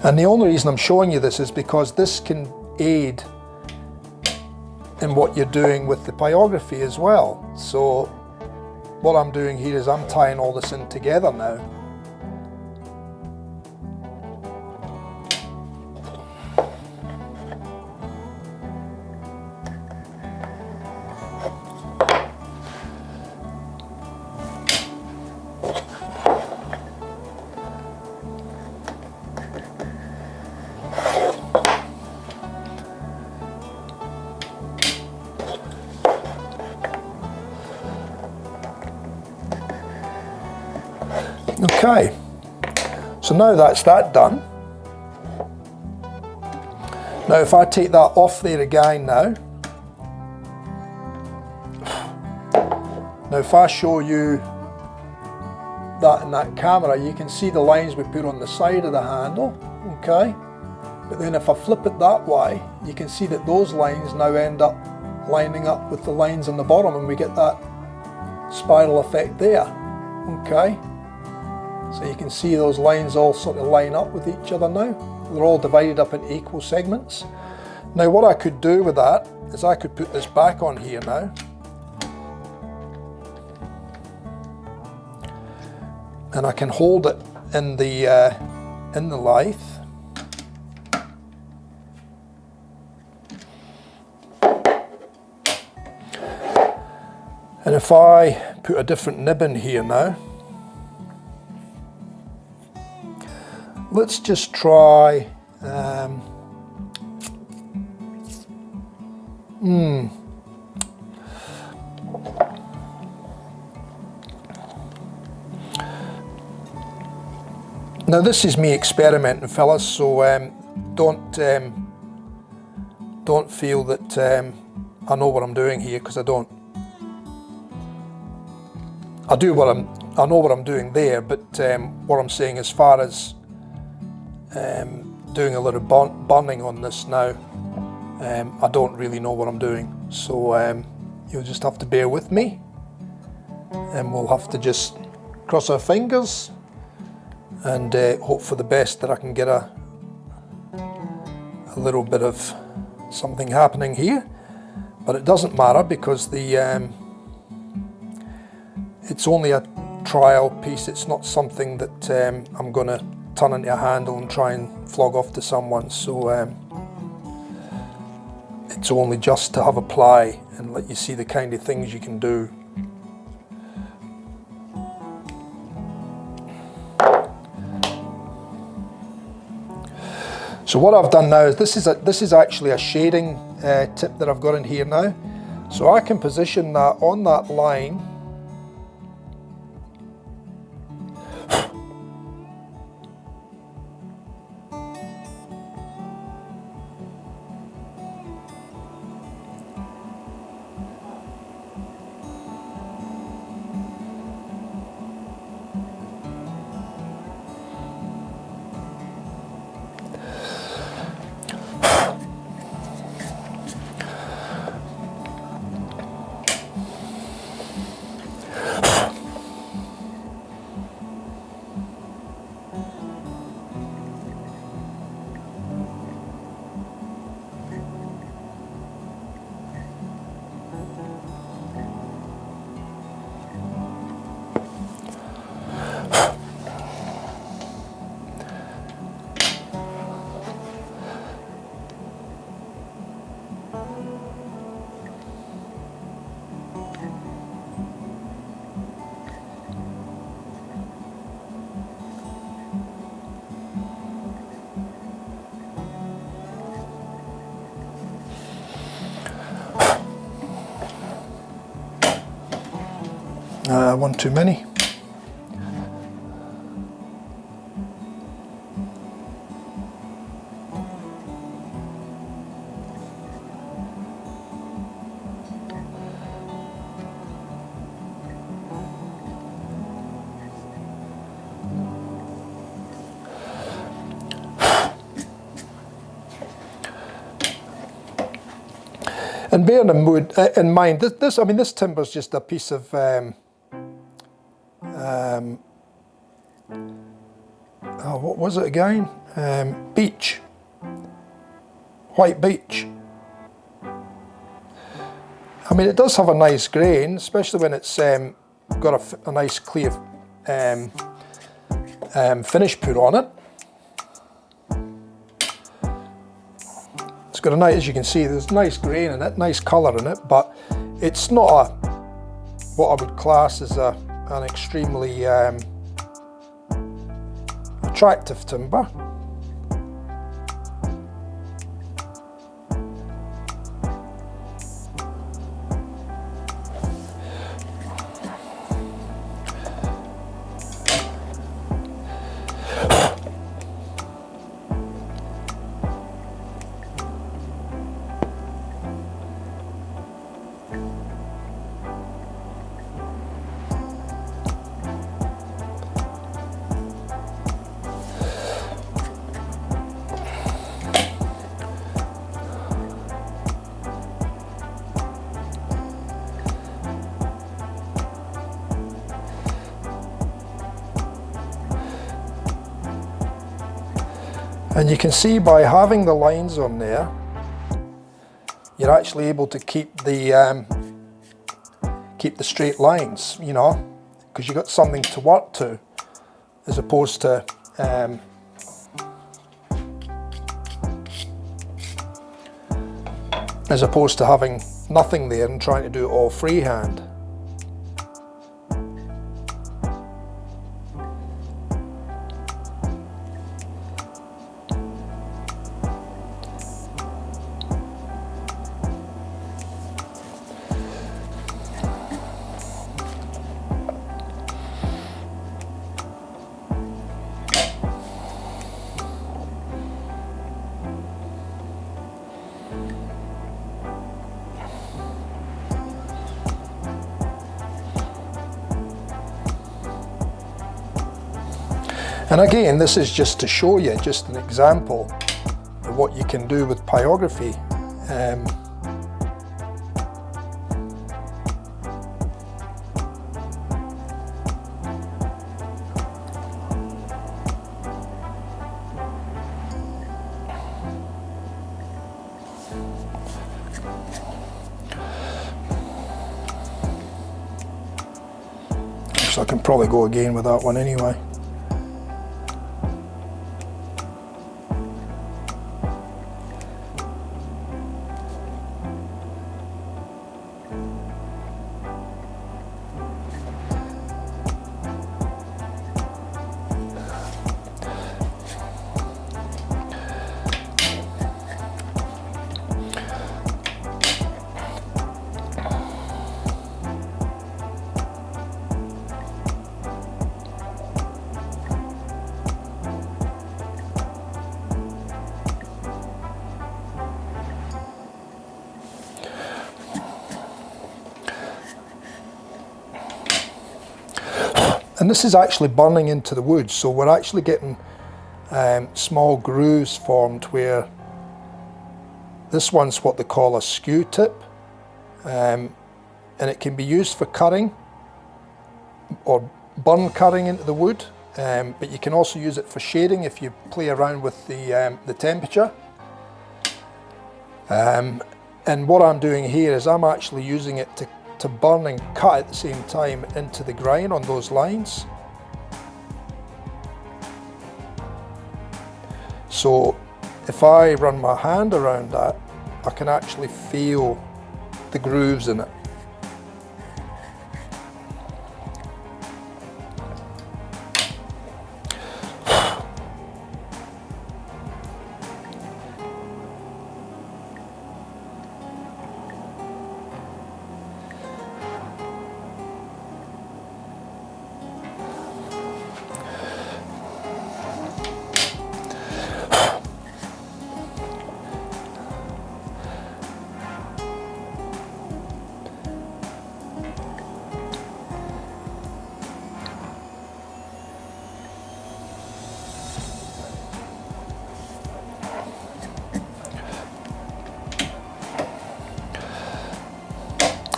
And the only reason I'm showing you this is because this can aid in what you're doing with the pyrography as well. So what I'm doing here is I'm tying all this in together now. Okay, so now that's that done. Now if I take that off there again now, if I show you that in that camera, you can see the lines we put on the side of the handle, okay? But then if I flip it that way, you can see that those lines now end up lining up with the lines on the bottom, and we get that spiral effect there, okay? So you can see those lines all sort of line up with each other now. They're all divided up into equal segments. Now what I could do with that is I could put this back on here now. And I can hold it in the lathe. And if I put a different nib in here now, let's just try Now this is me experimenting, fellas, so don't feel that I know what I'm doing here, because I don't. I know what I'm doing there, but what I'm saying as far as doing a little burning on this now, I don't really know what I'm doing. So you'll just have to bear with me, and we'll have to just cross our fingers and hope for the best that I can get a little bit of something happening here. But it doesn't matter, because the it's only a trial piece. It's not something that I'm going to turn into a handle and try and flog off to someone. So it's only just to have a play and let you see the kind of things you can do. So what I've done now is this is actually a shading tip that I've got in here now. So I can position that on that line. One too many. And bear in mind, this timber is just a piece of what was it again? Beech, white beech. I mean, it does have a nice grain, especially when it's got a nice clear finish put on it. It's got a nice, as you can see, there's nice grain in it, nice colour in it, but it's not what I would class as an extremely attractive timber. And you can see by having the lines on there you're actually able to keep the straight lines, you know, because you've got something to work to, as opposed to having nothing there and trying to do it all freehand. And again, this is just to show you, just an example of what you can do with pyrography. So I can probably go again with that one anyway. And this is actually burning into the wood, so we're actually getting small grooves formed where this one's what they call a skew tip, and it can be used for cutting or burn cutting into the wood, but you can also use it for shading if you play around with the temperature. And what I'm doing here is I'm actually using it to burn and cut at the same time into the grind on those lines. So if I run my hand around that, I can actually feel the grooves in it.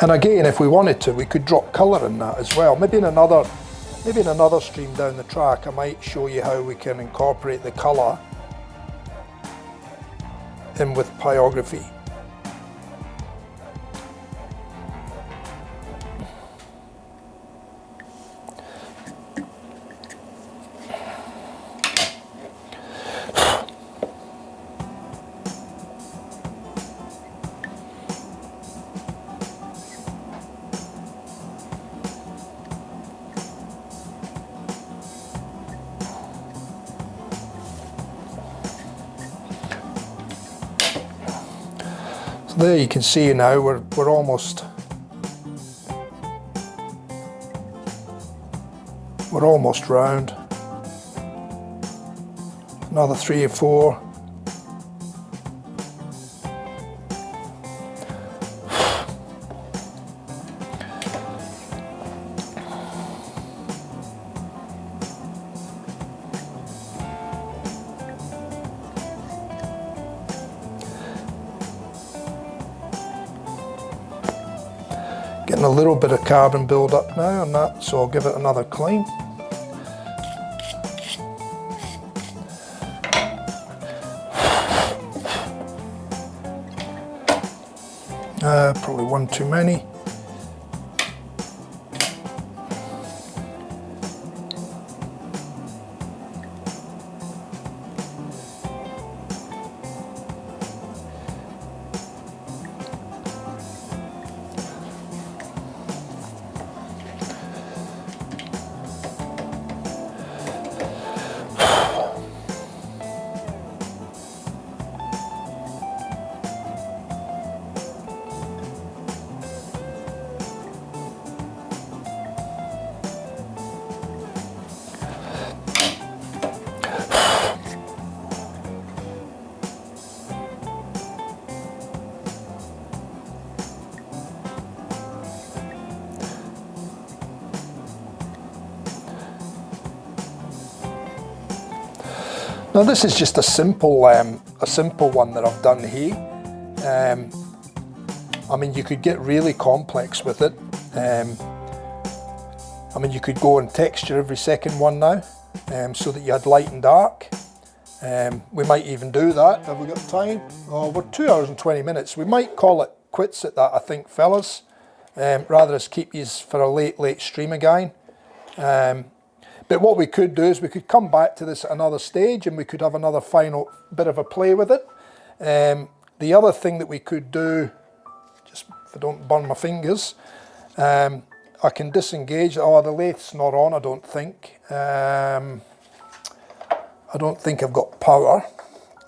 And again, if we wanted to, we could drop colour in that as well. Maybe in another stream down the track, I might show you how we can incorporate the colour in with pyrography. There you can see now we're almost round. Another 3 or 4. Getting a little bit of carbon build up now on that, so I'll give it another clean. Probably one too many. Now this is just a simple one that I've done here. I mean, you could get really complex with it. I mean, you could go and texture every second one now, so that you had light and dark. We might even do that. Have we got time? Oh, we're 2 hours and 20 minutes. We might call it quits at that, I think, fellas. Rather as keep yous for a late stream again. But what we could do is we could come back to this at another stage and we could have another final bit of a play with it. The other thing that we could do, just if I don't burn my fingers, I can disengage. Oh, the lathe's not on, I don't think. I don't think I've got power.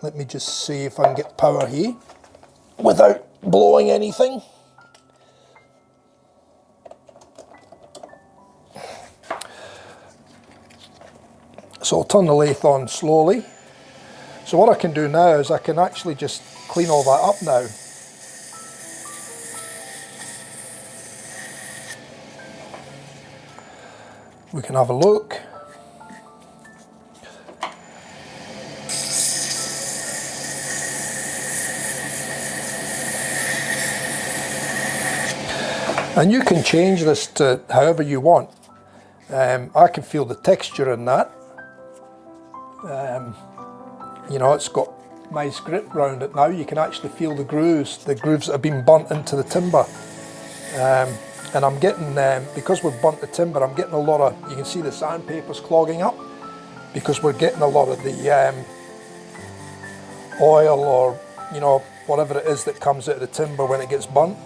Let me just see if I can get power here without blowing anything. So I'll turn the lathe on slowly. So what I can do now is I can actually just clean all that up now. We can have a look. And you can change this to however you want. I can feel the texture in that. You know, it's got nice grip round it now. You can actually feel the grooves that have been burnt into the timber. And I'm getting, because we've burnt the timber, I'm getting a lot of, you can see the sandpaper's clogging up, because we're getting a lot of the oil or, you know, whatever it is that comes out of the timber when it gets burnt.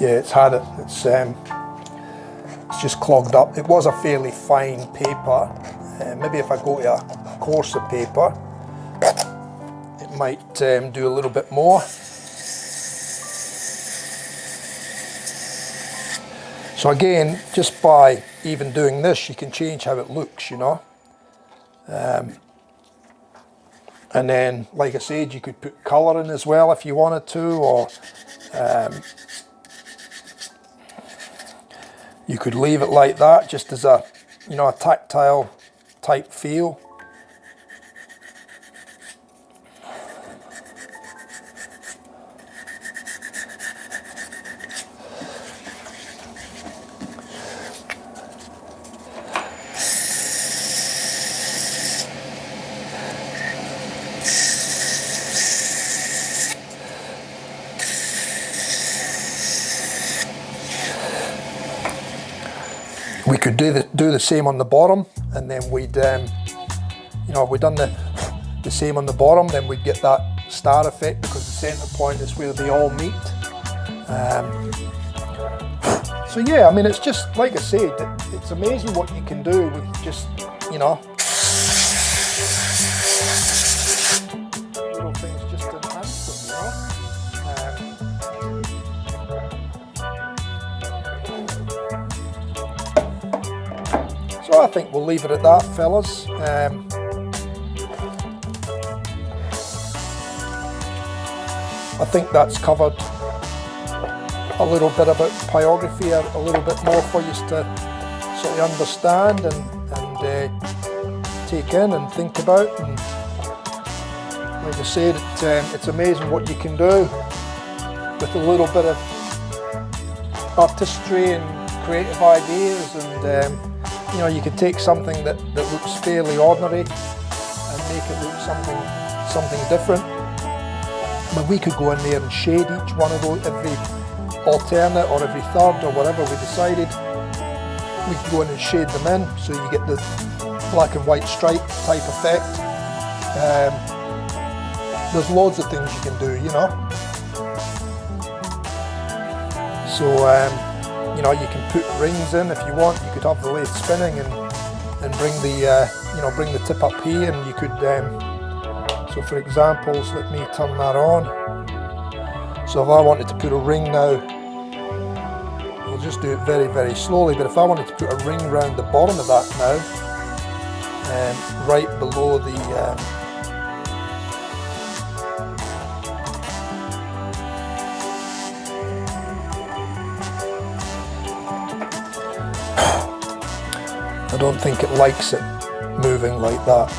Yeah, it's had it. It's just clogged up. It was a fairly fine paper. Maybe if I go to a coarser paper, it might do a little bit more. So again, just by even doing this, you can change how it looks, you know. And then, like I said, you could put colour in as well if you wanted to, or you could leave it like that, just as a, you know, a tactile type feel. We could do the same on the bottom, and then we'd, you know, if we'd done the same on the bottom, then we'd get that star effect, because the centre point is where they all meet. So yeah, I mean, it's just, like I said, it's amazing what you can do with just, you know, little things just to enhance them, you know. So I think we'll leave it at that, fellas. I think that's covered a little bit about pyrography, a little bit more for you to sort of understand and take in and think about. And like I said, it's amazing what you can do with a little bit of artistry and creative ideas, and you know, you could take something that looks fairly ordinary and make it look something different. But we could go in there and shade each one of those, every alternate or every third or whatever we decided. We could go in and shade them in so you get the black and white stripe type effect. There's loads of things you can do, you know. So, you know, you can put rings in if you want. You could have the lathe spinning and bring the, you know, bring the tip up here, and you could. So, for examples, let me turn that on. So, if I wanted to put a ring now, I'll just do it very, very slowly. But if I wanted to put a ring around the bottom of that now, right below the. I don't think it likes it moving like that.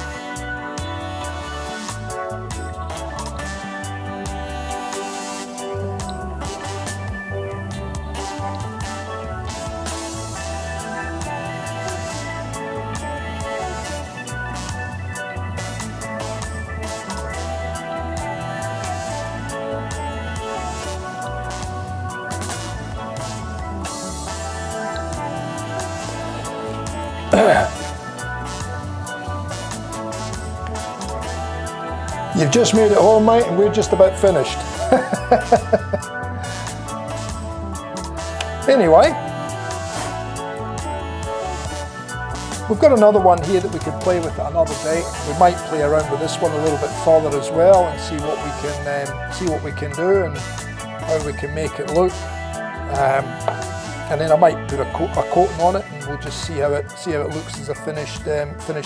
You've just made it home, mate, and we're just about finished. Anyway, we've got another one here that we could play with at another day. We might play around with this one a little bit further as well and see what we can do and how we can make it look. And then I might put a coating on it, and we'll just see how it looks as a finished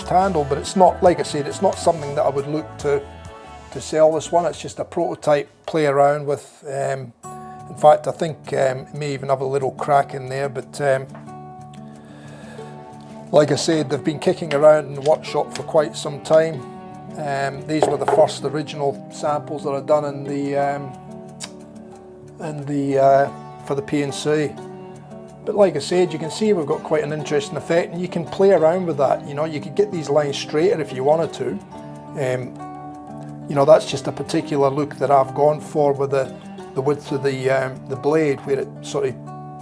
handle. But it's not, like I said, it's not something that I would look to sell this one. It's just a prototype, play around with. In fact, I think it may even have a little crack in there, but like I said, they've been kicking around in the workshop for quite some time. These were the first original samples that are done for the PNC. But like I said, you can see we've got quite an interesting effect, and you can play around with that. You know, you could get these lines straighter if you wanted to. You know, that's just a particular look that I've gone for with the width of the blade, where it sort of,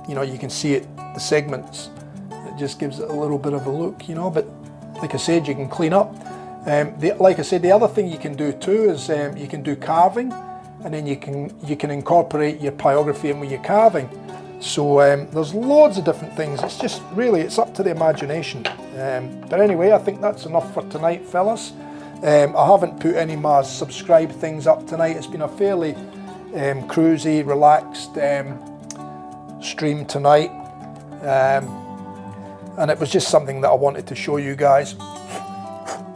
you know, you can see it, the segments. It just gives it a little bit of a look, you know. But like I said, you can clean up. Like I said, the other thing you can do too is you can do carving, and then you can incorporate your pyrography in with your carving. So there's loads of different things. It's just really, it's up to the imagination. But anyway, I think that's enough for tonight, fellas. I haven't put any more subscribe things up tonight. It's been a fairly cruisy, relaxed stream tonight. And it was just something that I wanted to show you guys,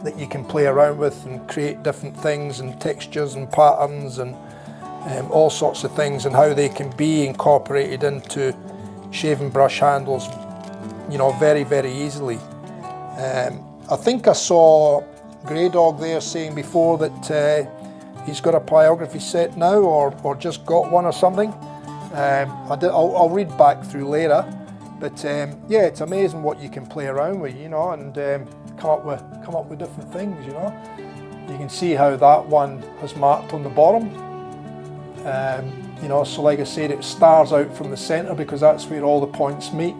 that you can play around with and create different things and textures and patterns and all sorts of things, and how they can be incorporated into shaving brush handles, you know, very, very easily. I think I saw Grey Dog there saying before that he's got a pyrography set now, or just got one or something. I'll read back through later, but yeah, it's amazing what you can play around with, you know, and come up with different things, you know. You can see how that one has marked on the bottom. You know, so like I said, it stars out from the centre because that's where all the points meet,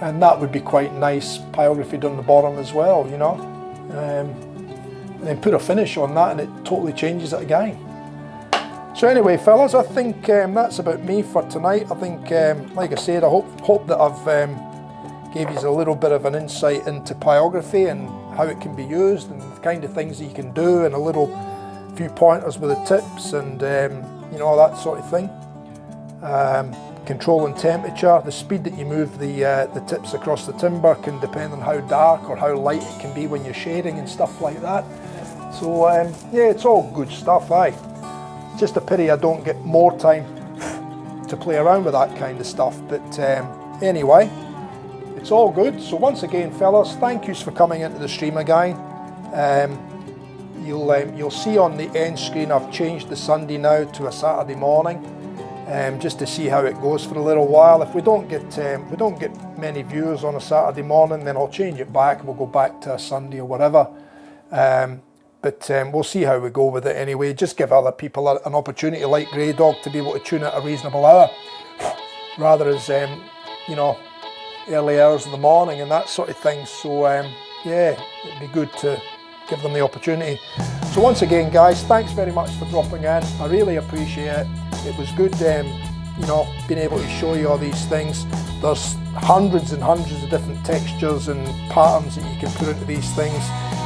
and that would be quite nice pyrography on the bottom as well, you know. And then put a finish on that and it totally changes it again. So anyway, fellas, I think that's about me for tonight. I think, like I said, I hope that I've gave you a little bit of an insight into pyrography and how it can be used and the kind of things that you can do, and a few pointers with the tips and you know, that sort of thing. Controlling temperature, the speed that you move the tips across the timber can depend on how dark or how light it can be when you're shading and stuff like that. So yeah, it's all good stuff, aye. Just a pity I don't get more time to play around with that kind of stuff, but anyway, it's all good. So once again, fellas, thank yous for coming into the stream again. You'll see on the end screen I've changed the Sunday now to a Saturday morning. just to see how it goes for a little while. If we don't get many viewers on a Saturday morning, then I'll change it back. We'll go back to a Sunday or whatever. But we'll see how we go with it anyway. Just give other people an opportunity like Grey Dog to be able to tune at a reasonable hour, rather as you know, early hours of the morning and that sort of thing. So yeah, it'd be good to give them the opportunity. So once again, guys, thanks very much for dropping in. I really appreciate it. It was good, you know, being able to show you all these things. There's hundreds and hundreds of different textures and patterns that you can put into these things,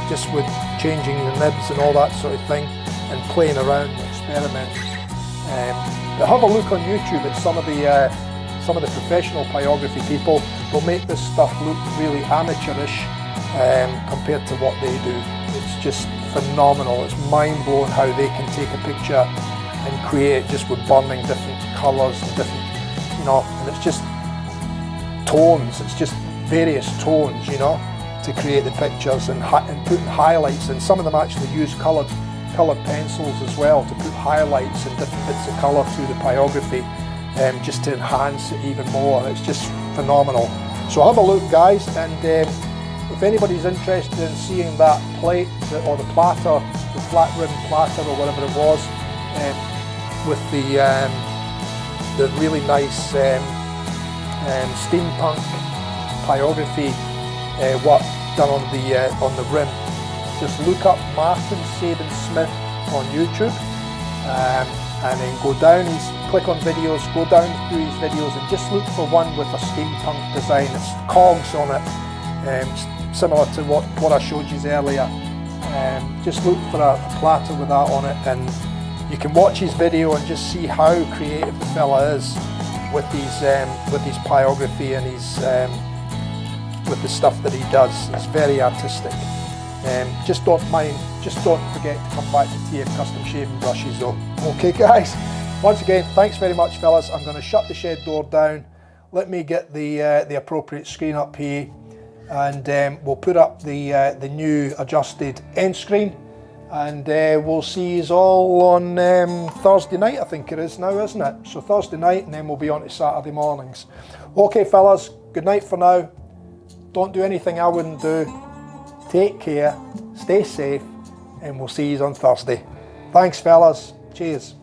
just with changing the nibs and all that sort of thing, and playing around and experimenting. But have a look on YouTube at some of the professional pyrography people. They'll make this stuff look really amateurish compared to what they do. It's just phenomenal. It's mind-blowing how they can take a picture and create it just with burning different colours and different, you know, and it's just tones. It's just various tones, you know, to create the pictures, and putting highlights, and some of them actually use coloured pencils as well to put highlights and different bits of colour through the pyrography, just to enhance it even more. It's just phenomenal. So have a look, guys, and if anybody's interested in seeing that plate or the platter, the flat rim platter or whatever it was, with the really nice steampunk pyrography work done on the rim, just look up Martin Sabin Smith on YouTube, and then go down, click on videos, go down through his videos and just look for one with a steampunk design. It's cogs on it, similar to what I showed you earlier. Just look for a platter with that on it, and you can watch his video and just see how creative the fella is with his pyrography and his with the stuff that he does. It's very artistic. Just don't forget to come back to TF Custom Shaving Brushes though. Okay, guys, once again, thanks very much, fellas. I'm going to shut the shed door down. Let me get the appropriate screen up here, and we'll put up the new adjusted end screen, and we'll see you all on Thursday night, I think it is now, isn't it? So Thursday night, and then we'll be on to Saturday mornings. Okay, fellas, good night for now. Don't do anything I wouldn't do. Take care, stay safe, and we'll see you on Thursday. Thanks, fellas. Cheers.